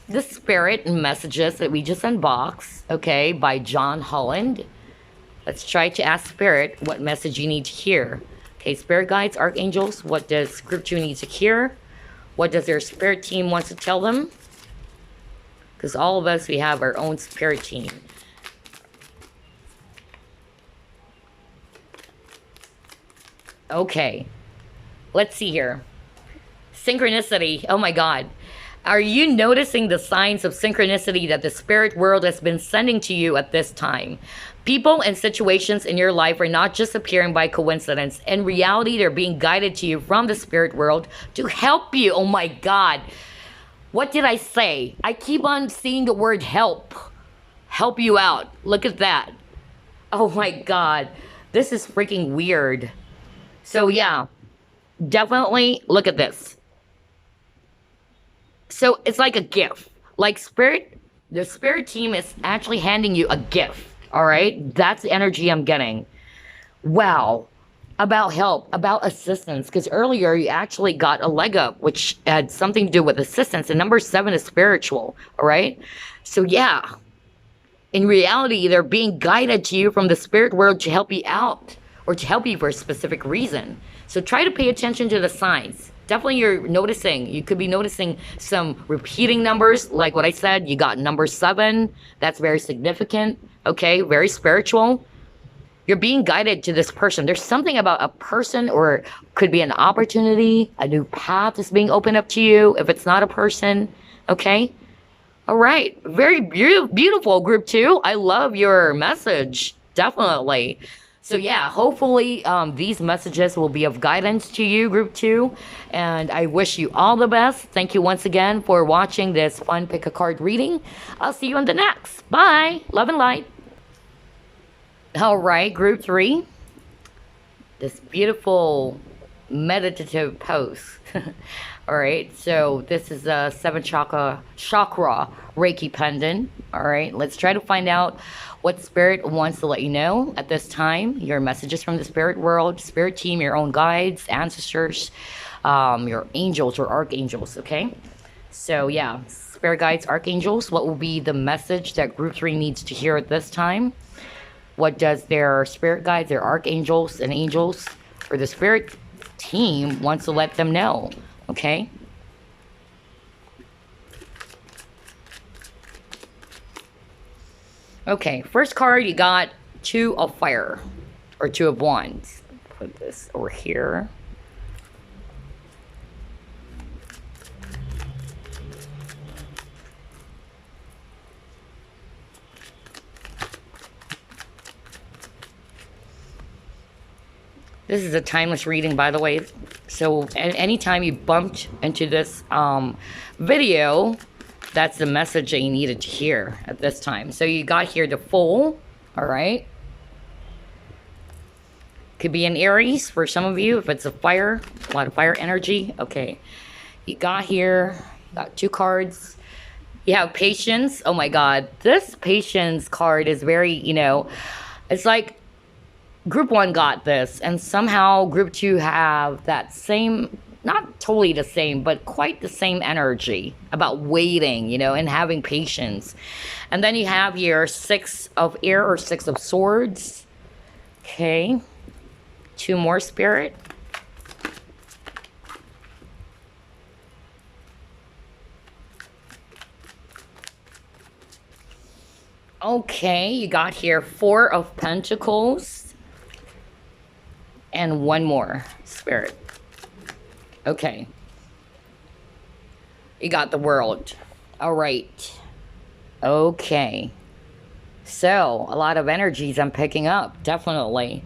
the spirit messages that we just unboxed. Okay. By John Holland. Let's try to ask Spirit what message you need to hear. Okay, spirit guides, archangels, what does group 2 need to hear? What does their spirit team want to tell them? Because all of us, we have our own spirit team. Okay, let's see here. Synchronicity, oh my God. Are you noticing the signs of synchronicity that the spirit world has been sending to you at this time? People and situations in your life are not just appearing by coincidence. In reality, they're being guided to you from the spirit world to help you. Oh my God. What did I say? I keep on seeing the word help. Help you out. Look at that. Oh my God. This is freaking weird. So yeah, definitely look at this. So it's like a gift. Like the spirit team is actually handing you a gift. All right, that's the energy I'm getting. Wow. About help, about assistance, because earlier you actually got a leg up, which had something to do with assistance. And number 7 is spiritual. All right, so yeah, in reality, they're being guided to you from the spirit world to help you out or to help you for a specific reason. So try to pay attention to the signs. Definitely you could be noticing some repeating numbers. Like what I said, you got number 7. That's very significant. Okay, very spiritual. You're being guided to this person. There's something about a person, or could be an opportunity, a new path is being opened up to you if it's not a person. Okay. All right. Very beautiful, group 2. I love your message. Definitely. So yeah, hopefully these messages will be of guidance to you, group 2. And I wish you all the best. Thank you once again for watching this fun pick a card reading. I'll see you in the next. Bye. Love and light. All right, group 3. This beautiful meditative pose. All right, so this is a 7 chakra Reiki pendant. All right, let's try to find out what spirit wants to let you know at this time. Your messages from the spirit world, spirit team, your own guides, ancestors, your angels or archangels. Okay, so yeah, spirit guides, archangels. What will be the message that group 3 needs to hear at this time? What does their spirit guides, their archangels and angels, or the spirit team wants to let them know? Okay. Okay, first card, you got 2 of fire, or 2 of wands. Put this over here. This is a timeless reading, by the way. So anytime you bumped into this video, that's the message that you needed to hear at this time. So you got here the Fool, all right? Could be an Aries for some of you, if it's a lot of fire energy. Okay, you got here, you got 2 cards. You have Patience. Oh my God, this Patience card is very, it's like, Group 1 got this, and somehow Group 2 have that same, not totally the same, but quite the same energy about waiting, and having patience. And then you have here 6 of air or 6 of swords. Okay. 2 more, spirit. Okay, you got here 4 of pentacles. And 1 more, spirit. Okay. You got the World. All right. Okay. So, a lot of energies I'm picking up, definitely.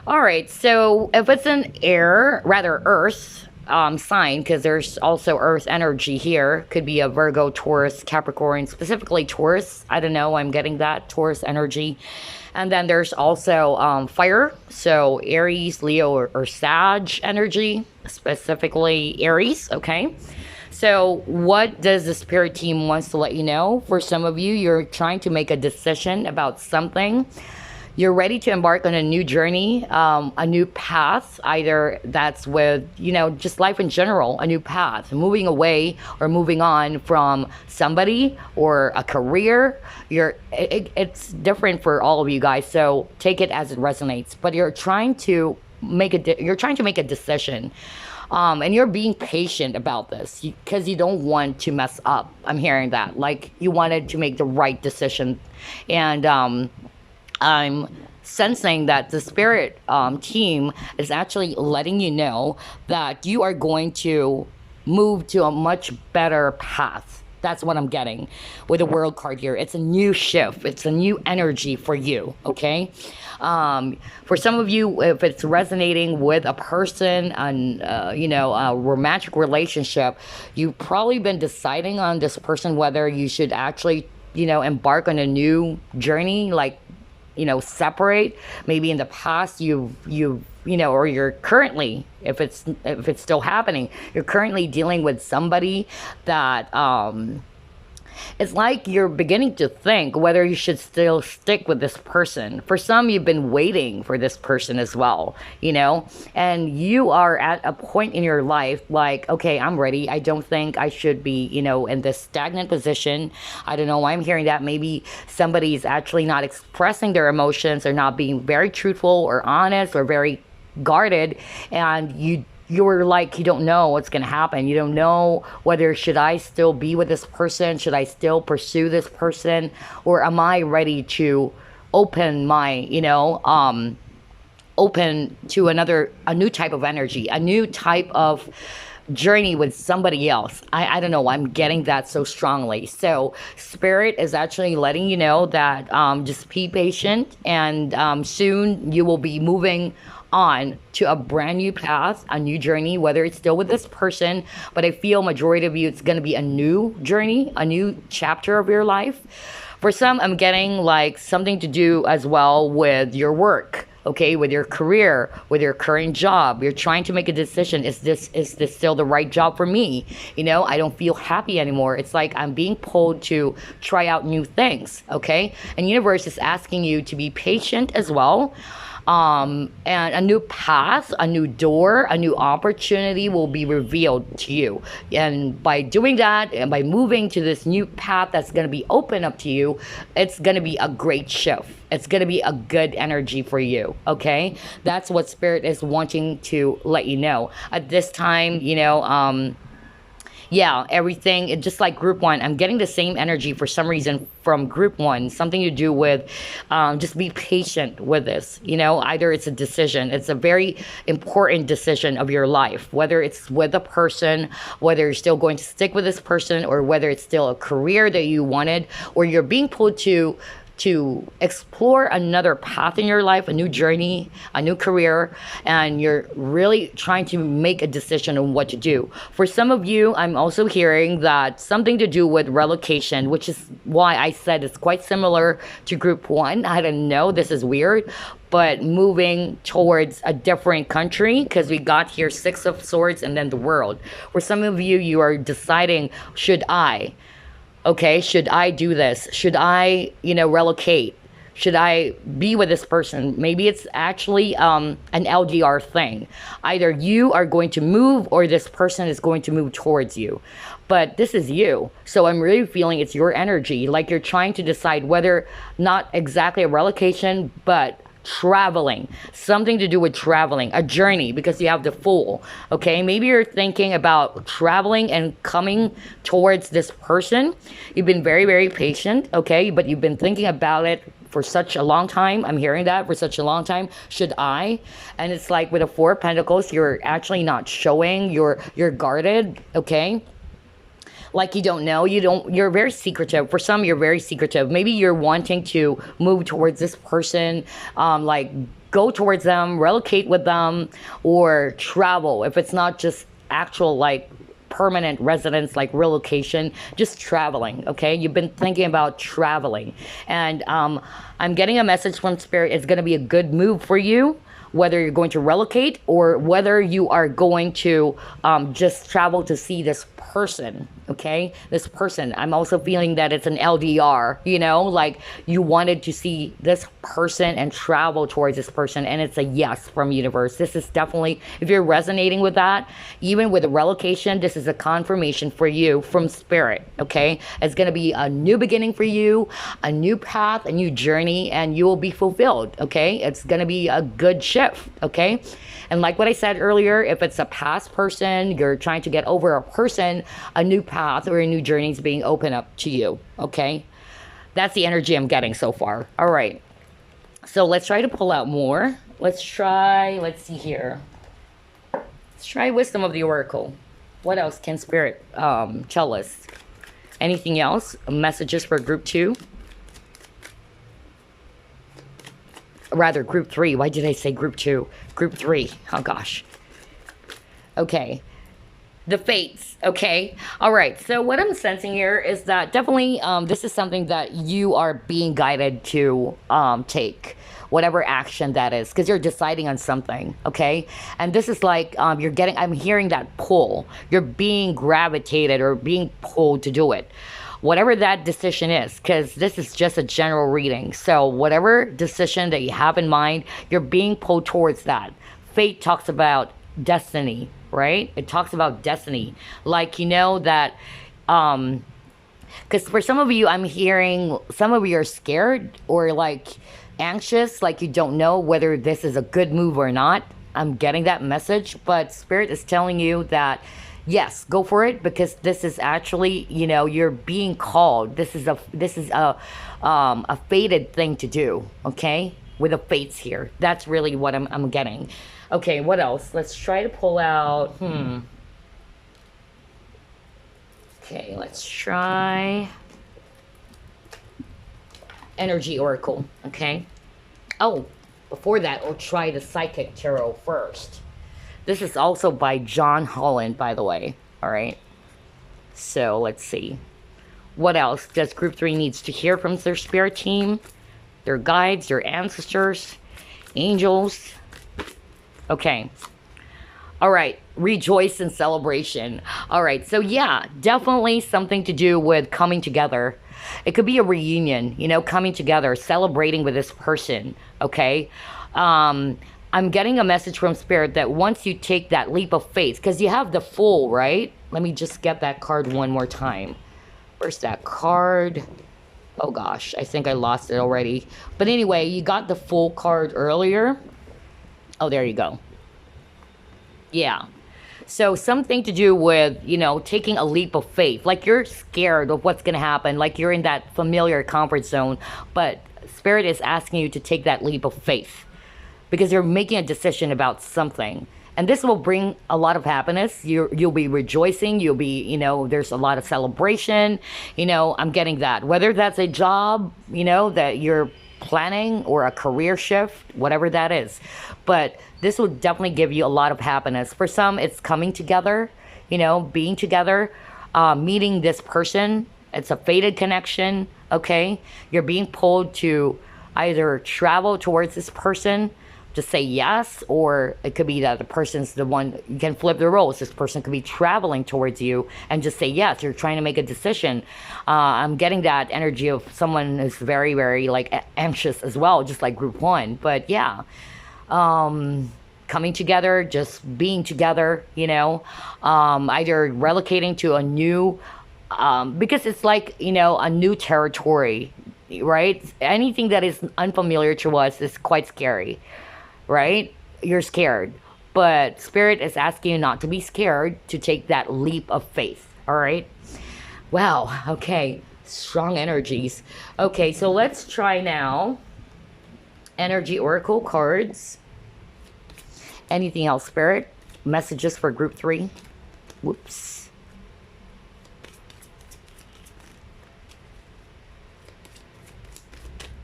All right, so if it's an earth sign, because there's also earth energy here, could be a Virgo, Taurus, Capricorn, specifically Taurus. I don't know, I'm getting that Taurus energy. And then there's also fire, so Aries, Leo, or Sag energy, specifically Aries, okay? So what does the spirit team wants to let you know? For some of you, you're trying to make a decision about something. You're ready to embark on a new journey, a new path, either that's with, just life in general, a new path, moving away or moving on from somebody or a career. It's different for all of you guys, so take it as it resonates. But you're trying to make a decision. And you're being patient about this because you don't want to mess up. I'm hearing that. Like, you wanted to make the right decision. And I'm sensing that the spirit team is actually letting you know that you are going to move to a much better path. That's what I'm getting with the World card here. It's a new shift. It's a new energy for you, okay? For some of you, if it's resonating with a person, a romantic relationship, you've probably been deciding on this person whether you should actually, embark on a new journey, like, separate. Maybe in the past or you're currently, if it's still happening, you're currently dealing with somebody that It's like you're beginning to think whether you should still stick with this person. For some, you've been waiting for this person as well, and you are at a point in your life like, okay, I'm ready. I don't think I should be, in this stagnant position. I don't know why I'm hearing that. Maybe somebody's actually not expressing their emotions or not being very truthful or honest or very guarded, and you're like, you don't know what's going to happen. You don't know whether should I still be with this person? Should I still pursue this person? Or am I ready to open my, open to a new type of energy, a new type of journey with somebody else? I don't know. I'm getting that so strongly. So Spirit is actually letting you know that just be patient, and soon you will be moving on to a brand new path, a new journey, whether it's still with this person, but I feel majority of you, it's going to be a new journey, a new chapter of your life. For some, I'm getting like something to do as well with your work, okay, with your career, with your current job. You're trying to make a decision. Is this still the right job for me? I don't feel happy anymore. It's like I'm being pulled to try out new things, okay? And universe is asking you to be patient as well. And a new path, a new door, a new opportunity will be revealed to you. And by doing that, and by moving to this new path that's going to be open up to you, it's going to be a great shift. It's going to be a good energy for you, okay? That's what Spirit is wanting to let you know. At this time, yeah, everything, just like group one, I'm getting the same energy for some reason from group one, something to do with just be patient with this. Either it's a decision, it's a very important decision of your life, whether it's with a person, whether you're still going to stick with this person, or whether it's still a career that you wanted, or you're being pulled to explore another path in your life, a new journey, a new career, and you're really trying to make a decision on what to do. For some of you, I'm also hearing that something to do with relocation, which is why I said it's quite similar to group one. I don't know, this is weird, but moving towards a different country, because we got here Six of Swords and then the World. For some of you, you are deciding, should I do this? Should I, relocate? Should I be with this person? Maybe it's actually an LDR thing. Either you are going to move or this person is going to move towards you. But this is you. So I'm really feeling it's your energy. Like you're trying to decide whether, not exactly a relocation, but traveling, something to do with traveling, a journey, because you have the Fool, okay? Maybe you're thinking about traveling and coming towards this person. You've been very, very patient, okay? But you've been thinking about it for such a long time. I'm hearing that for such a long time. Should I? And it's like with the Four of Pentacles, you're actually not showing, you're guarded, okay? Like you don't know, you're very secretive. For some, you're very secretive. Maybe you're wanting to move towards this person, like go towards them, relocate with them, or travel. If it's not just actual like permanent residence, like relocation, just traveling, okay? You've been thinking about traveling. And I'm getting a message from Spirit. It's going to be a good move for you, whether you're going to relocate or whether you are going to just travel to see this person, okay? This person. I'm also feeling that it's an LDR, like you wanted to see this person and travel towards this person, and it's a yes from universe. This is definitely, if you're resonating with that, even with a relocation, this is a confirmation for you from Spirit, okay? It's going to be a new beginning for you, a new path, a new journey, and you will be fulfilled, okay? It's going to be a good shift, okay? And like what I said earlier, if it's a past person, you're trying to get over a person, a new path or a new journey is being opened up to you, okay? That's the energy I'm getting so far. All right. So let's try to pull out more. Let's see here. Let's try Wisdom of the Oracle. What else can Spirit tell us? Anything else? Messages for group 2? Rather, group 3. Why did I say group 2? Group 3. Oh, gosh. Okay. The fates. Okay. All right. So what I'm sensing here is that definitely this is something that you are being guided to take. Whatever action that is. Because you're deciding on something. Okay. And this is like I'm hearing that pull. You're being gravitated or being pulled to do it. whatever that decision is, because this is just a general reading. So whatever decision that you have in mind, you're being pulled towards that. Fate talks about destiny, right? It talks about destiny. Like, you know, that, because for some of you, I'm hearing some of you are scared or like anxious, like you don't know whether this is a good move or not. I'm getting that message, but Spirit is telling you that yes, go for it, because this is actually, you know, you're being called. This is a fated thing to do. Okay, with the fates here. That's really what I'm getting. Okay, what else? Let's try to pull out. Okay, let's try Energy Oracle. Okay. Oh, before that, we'll try the Psychic Tarot first. This is also by John Holland, by the way. All right. So let's see. What else does Group 3 needs to hear from their spirit team, their guides, their ancestors, angels? Okay. All right. Rejoice in celebration. All right. So yeah, definitely something to do with coming together. It could be a reunion, you know, coming together, celebrating with this person. Okay. I'm getting a message from Spirit that once you take that leap of faith, because you have the Fool, right? Let me just get that card one more time. Where's that card? Oh gosh, I think I lost it already. But anyway, you got the Fool card earlier. Oh, there you go. Yeah. So something to do with, you know, taking a leap of faith. Like you're scared of what's going to happen. Like you're in that familiar comfort zone. But Spirit is asking you to take that leap of faith, because you're making a decision about something. And this will bring a lot of happiness. You'll be rejoicing. You'll be, you know, there's a lot of celebration. You know, I'm getting that. Whether that's a job, you know, that you're planning, or a career shift, whatever that is. But this will definitely give you a lot of happiness. For some, it's coming together, you know, being together, meeting this person. It's a fated connection, okay? You're being pulled to either travel towards this person, to say yes, or it could be that the person's the one. You can flip the roles. This person could be traveling towards you and just say yes. You're trying to make a decision. I'm getting that energy of someone who's very, very like anxious as well, just like Group 1. But yeah, coming together, just being together, you know, either relocating to a new, because it's like, you know, a new territory, right? Anything that is unfamiliar to us is quite scary. Right? You're scared. But Spirit is asking you not to be scared, to take that leap of faith. All right? Wow. Okay. Strong energies. Okay, so let's try now Energy Oracle cards. Anything else, Spirit? Messages for Group 3? Whoops.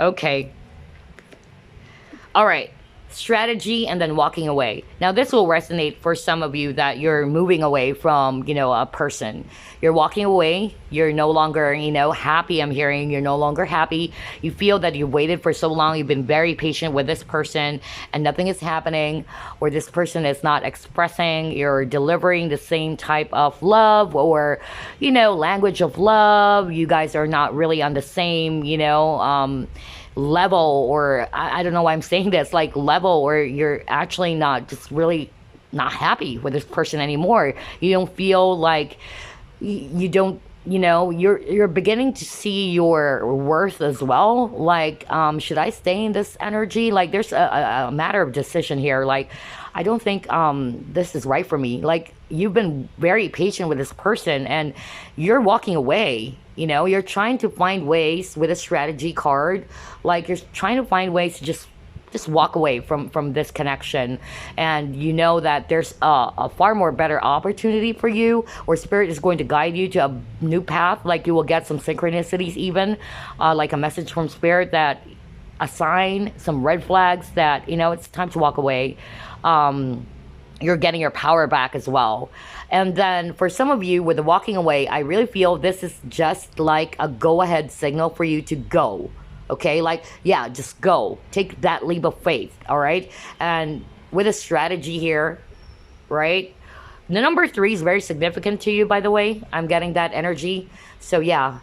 Okay. All right. Strategy and then walking away. Now this will resonate for some of you that you're moving away from, you know, a person. You're walking away. You're no longer, you know, happy. I'm hearing you're no longer happy. You feel that you waited for so long. You've been very patient with this person and nothing is happening, or this person is not expressing, you're delivering the same type of love, or, you know, language of love. You guys are not really on the same, you know, level, or I don't know why I'm saying this, like level, or you're actually not, just really not happy with this person anymore. You don't feel like you don't, you know, you're beginning to see your worth as well. Like, should I stay in this energy? Like there's a matter of decision here. Like, I don't think this is right for me. Like, you've been very patient with this person and you're walking away. You know, you're trying to find ways with a strategy card. Like, you're trying to find ways to just walk away from this connection. And you know that there's a far more better opportunity for you, or Spirit is going to guide you to a new path. Like, you will get some synchronicities even, like a message from Spirit, that a sign, some red flags that, you know, it's time to walk away. You're getting your power back as well. And then for some of you with the walking away, I really feel this is just like a go-ahead signal for you to go. Okay, like, yeah, just go. Take that leap of faith, all right? And with a strategy here, right? The number 3 is very significant to you, by the way. I'm getting that energy. So yeah,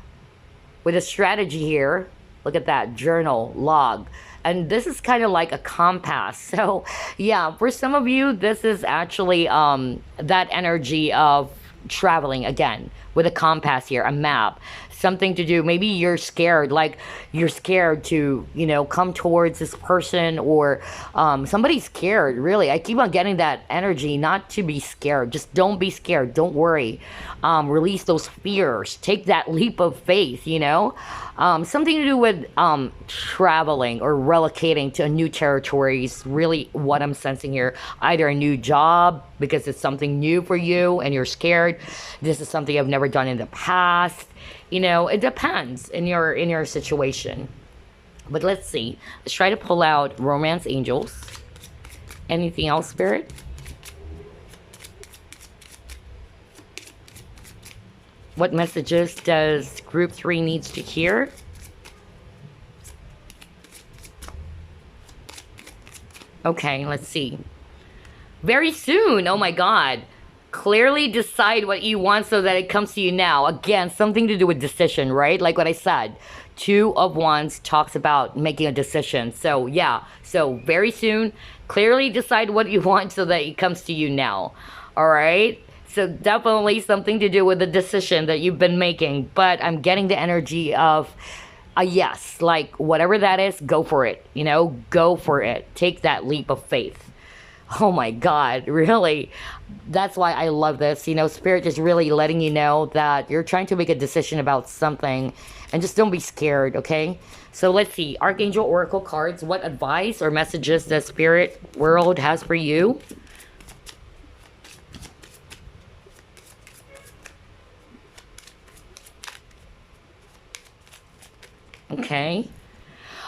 with a strategy here. Look at that, journal, log. And this is kind of like a compass. So yeah, for some of you, this is actually that energy of traveling again with a compass here, a map, something to do. Maybe you're scared, like you're scared to, you know, come towards this person, or somebody's scared, really. I keep on getting that energy not to be scared. Just don't be scared. Don't worry. Release those fears. Take that leap of faith, you know. Something to do with traveling or relocating to a new territory is really what I'm sensing here. Either a new job, because it's something new for you and you're scared. This is something I've never done in the past. You know, it depends in your situation. But let's see. Let's try to pull out romance angels. Anything else, Spirit? What messages does group 3 needs to hear? Okay, let's see. Very soon. Oh my God. Clearly decide what you want so that it comes to you now. Again, something to do with decision, right? Like what I said, 2 of Wands talks about making a decision. So yeah, so very soon, clearly decide what you want so that it comes to you now. All right? So definitely something to do with the decision that you've been making. But I'm getting the energy of a yes. Like whatever that is, go for it. You know, go for it. Take that leap of faith. Oh my God, really? That's why I love this. You know, Spirit is really letting you know that you're trying to make a decision about something, and just don't be scared, okay? So let's see. Archangel Oracle cards. What advice or messages the Spirit world has for you? Okay.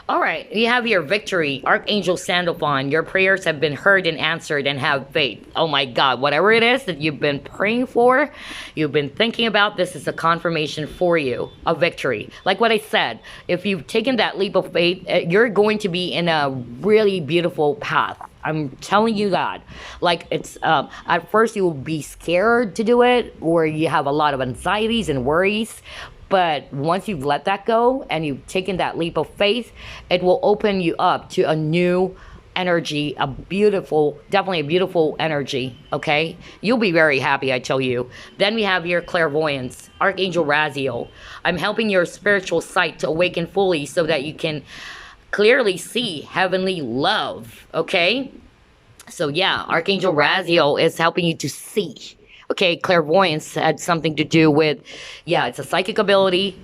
All right, you have your victory, Archangel Sandalphon. Your prayers have been heard and answered, and have faith. Oh my God, whatever it is that you've been praying for, you've been thinking about, this is a confirmation for you, a victory. Like what I said, if you've taken that leap of faith, you're going to be in a really beautiful path. I'm telling you that. Like it's, at first you will be scared to do it, or you have a lot of anxieties and worries. But once you've let that go and you've taken that leap of faith, it will open you up to a new energy, a beautiful, definitely a beautiful energy, okay? You'll be very happy, I tell you. Then we have your clairvoyance, Archangel Raziel. I'm helping your spiritual sight to awaken fully so that you can clearly see heavenly love, okay? So yeah, Archangel Raziel is helping you to see. Okay, clairvoyance had something to do with, yeah, it's a psychic ability,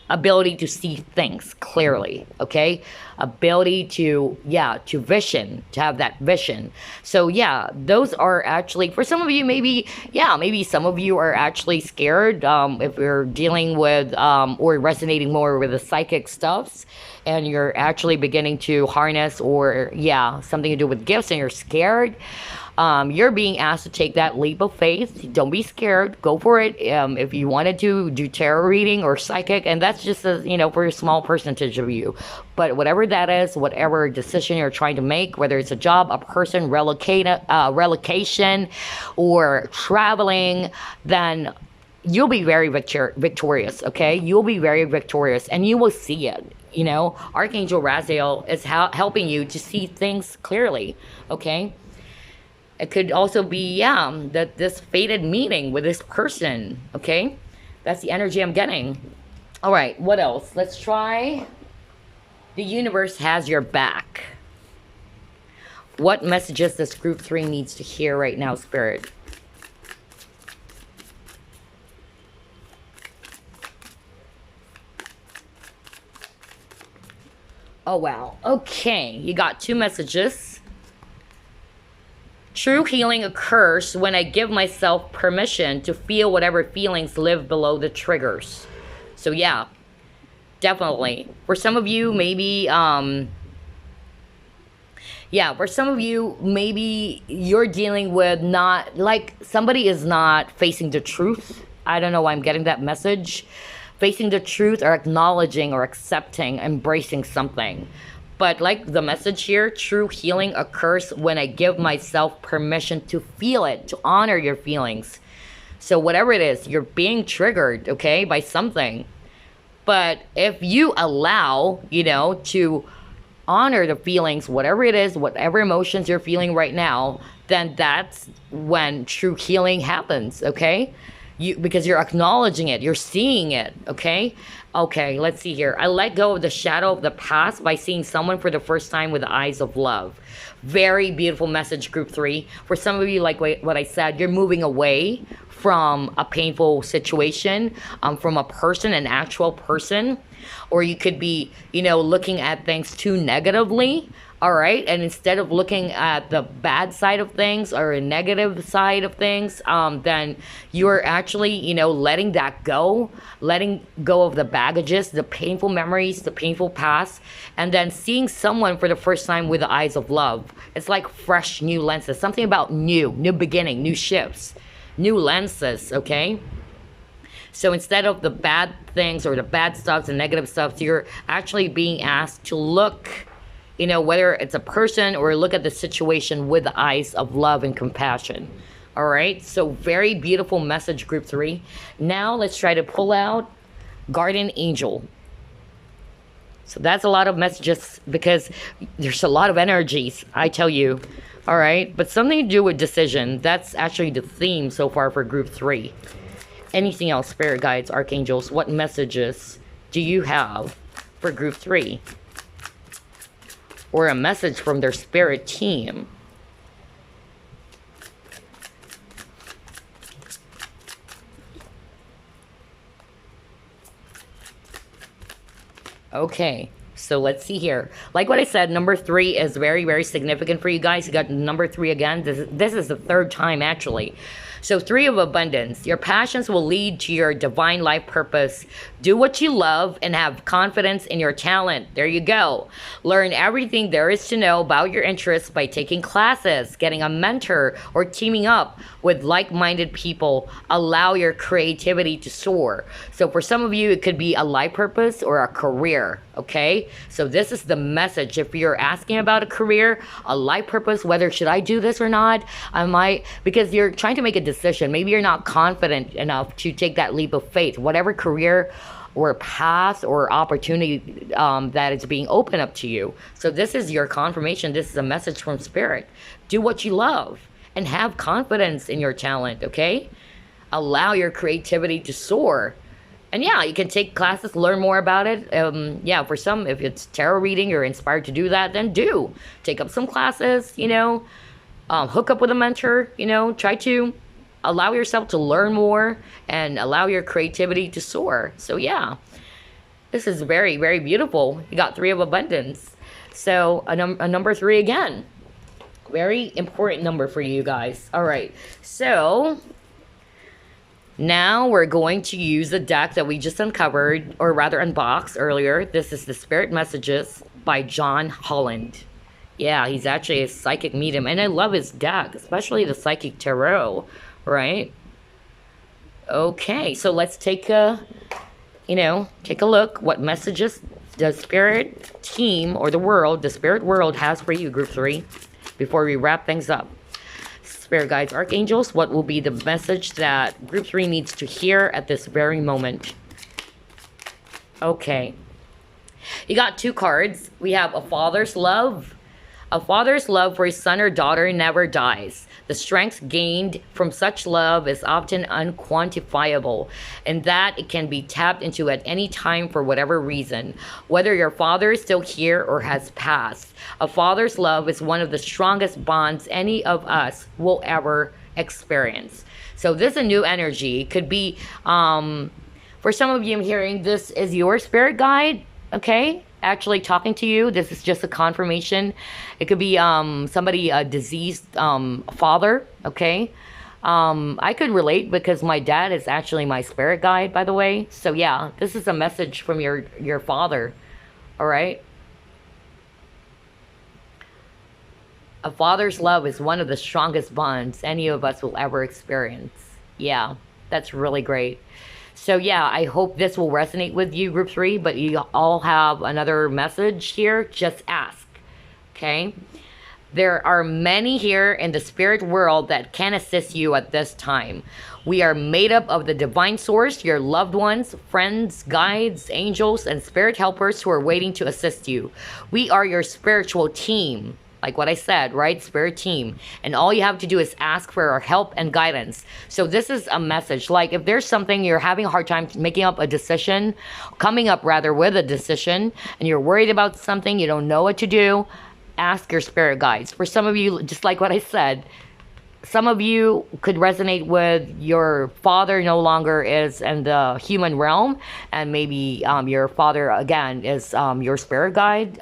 ability to see things clearly, okay? Ability to, yeah, to vision, to have that vision. So yeah, those are actually, for some of you, maybe, yeah, maybe some of you are actually scared if you're dealing with or resonating more with the psychic stuffs, and you're actually beginning to harness, or yeah, something to do with gifts, and you're scared. You're being asked to take that leap of faith. Don't be scared. Go for it. If you wanted to do tarot reading or psychic, and that's just a, you know, for a small percentage of you. But whatever that is, whatever decision you're trying to make, whether it's a job, a person, relocation, or traveling, then you'll be very victorious, okay? You'll be very victorious, and you will see it. You know, Archangel Raziel is helping you to see things clearly, okay? It could also be, yeah, that this fated meeting with this person, okay? That's the energy I'm getting. All right, what else? Let's try. The universe has your back. What messages does group 3 needs to hear right now, Spirit? Oh, wow. Okay, you got 2 messages. True healing occurs when I give myself permission to feel whatever feelings live below the triggers. So yeah, definitely. For some of you, maybe, yeah, for some of you, maybe you're dealing with not, like, somebody is not facing the truth. I don't know why I'm getting that message. Facing the truth, or acknowledging or accepting, embracing something. But like the message here, true healing occurs when I give myself permission to feel it, to honor your feelings. So whatever it is, you're being triggered, okay, by something. But if you allow, you know, to honor the feelings, whatever it is, whatever emotions you're feeling right now, then that's when true healing happens, okay? Because you're acknowledging it, you're seeing it, okay? Okay, let's see here. I let go of the shadow of the past by seeing someone for the first time with the eyes of love. Very beautiful message, group 3. For some of you, like what I said, you're moving away from a painful situation, from a person, an actual person, or you could be, you know, looking at things too negatively. All right. And instead of looking at the bad side of things or a negative side of things, then you're actually, you know, letting that go, letting go of the baggages, the painful memories, the painful past, and then seeing someone for the first time with the eyes of love. It's like fresh new lenses, something about new beginning, new shifts, new lenses. Okay. So instead of the bad things or the bad stuff, the negative stuff, you're actually being asked to look, you know, whether it's a person or look at the situation with the eyes of love and compassion. All right. So very beautiful message, group 3. Now let's try to pull out Guardian Angel. So that's a lot of messages because there's a lot of energies, I tell you. All right. But something to do with decision. That's actually the theme so far for group 3. Anything else, spirit guides, archangels, what messages do you have for group 3? Or a message from their spirit team? Okay, so let's see here. Like what I said, number 3 is very, very significant for you guys. You got number 3 again. This is the 3rd time, actually. So 3 of abundance. Your passions will lead to your divine life purpose. Do what you love and have confidence in your talent. There you go. Learn everything there is to know about your interests by taking classes, getting a mentor, or teaming up with like-minded people. Allow your creativity to soar. So for some of you, it could be a life purpose or a career. Okay, so this is the message. If you're asking about a career, a life purpose, whether should I do this or not, I might, because you're trying to make a decision. Maybe you're not confident enough to take that leap of faith. Whatever career or path or opportunity that is being opened up to you. So this is your confirmation. This is a message from spirit. Do what you love and have confidence in your talent. Okay, allow your creativity to soar. And yeah, you can take classes, learn more about it. Yeah, for some, if it's tarot reading, you're inspired to do that, then do. Take up some classes, you know, hook up with a mentor, you know, try to allow yourself to learn more and allow your creativity to soar. So yeah, this is very, very beautiful. You got 3 of abundance. So a number 3 again. Very important number for you guys. All right, so now we're going to use the deck that we just uncovered, or rather unboxed earlier. This is the Spirit Messages by John Holland. Yeah, he's actually a psychic medium, and I love his deck, especially the Psychic Tarot, right? Okay, so let's take a look. What messages the Spirit team or the world, the Spirit world has for you, group 3, before we wrap things up. Spirit guides, archangels, what will be the message that group 3 needs to hear at this very moment? Okay. You got 2 cards. We have a father's love. A father's love for his son or daughter never dies. The strength gained from such love is often unquantifiable, and that it can be tapped into at any time for whatever reason, whether your father is still here or has passed. A father's love is one of the strongest bonds any of us will ever experience. So this is a new energy. It could be, for some of you, I'm hearing this is your spirit guide, okay? Actually talking to you. This is just a confirmation. It could be somebody, a deceased father, okay? I could relate because my dad is actually my spirit guide, by the way. So yeah, this is a message from your father, all right? A father's love is one of the strongest bonds any of us will ever experience. Yeah, that's really great. So yeah, I hope this will resonate with you, group 3, but you all have another message here. Just ask, okay? There are many here in the spirit world that can assist you at this time. We are made up of the divine source, your loved ones, friends, guides, angels, and spirit helpers who are waiting to assist you. We are your spiritual team. Like what I said, right? Spirit team. And all you have to do is ask for our help and guidance. So this is a message. Like if there's something you're having a hard time making up a decision, coming up rather with a decision, and you're worried about something, you don't know what to do, ask your spirit guides. For some of you, just like what I said, some of you could resonate with your father no longer is in the human realm, and maybe your father again is your spirit guide,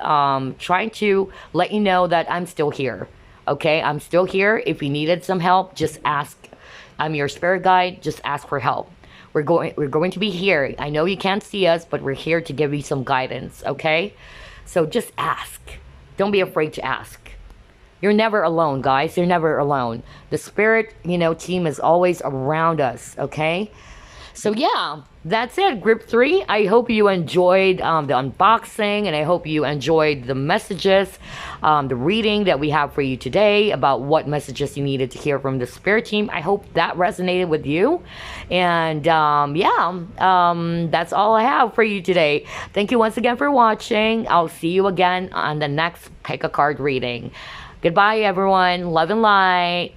trying to let you know that I'm still here. Okay, I'm still here. If you needed some help, just ask. I'm your spirit guide. Just ask for help. We're going to be here. I know you can't see us, but we're here to give you some guidance. Okay, so just ask. Don't be afraid to ask. You're never alone, guys. You're never alone. The spirit, team is always around us, okay? So yeah, that's it, group 3. I hope you enjoyed the unboxing, and I hope you enjoyed the messages, the reading that we have for you today about what messages you needed to hear from the spirit team. I hope that resonated with you. And that's all I have for you today. Thank you once again for watching. I'll see you again on the next pick a card reading. Goodbye, everyone. Love and light.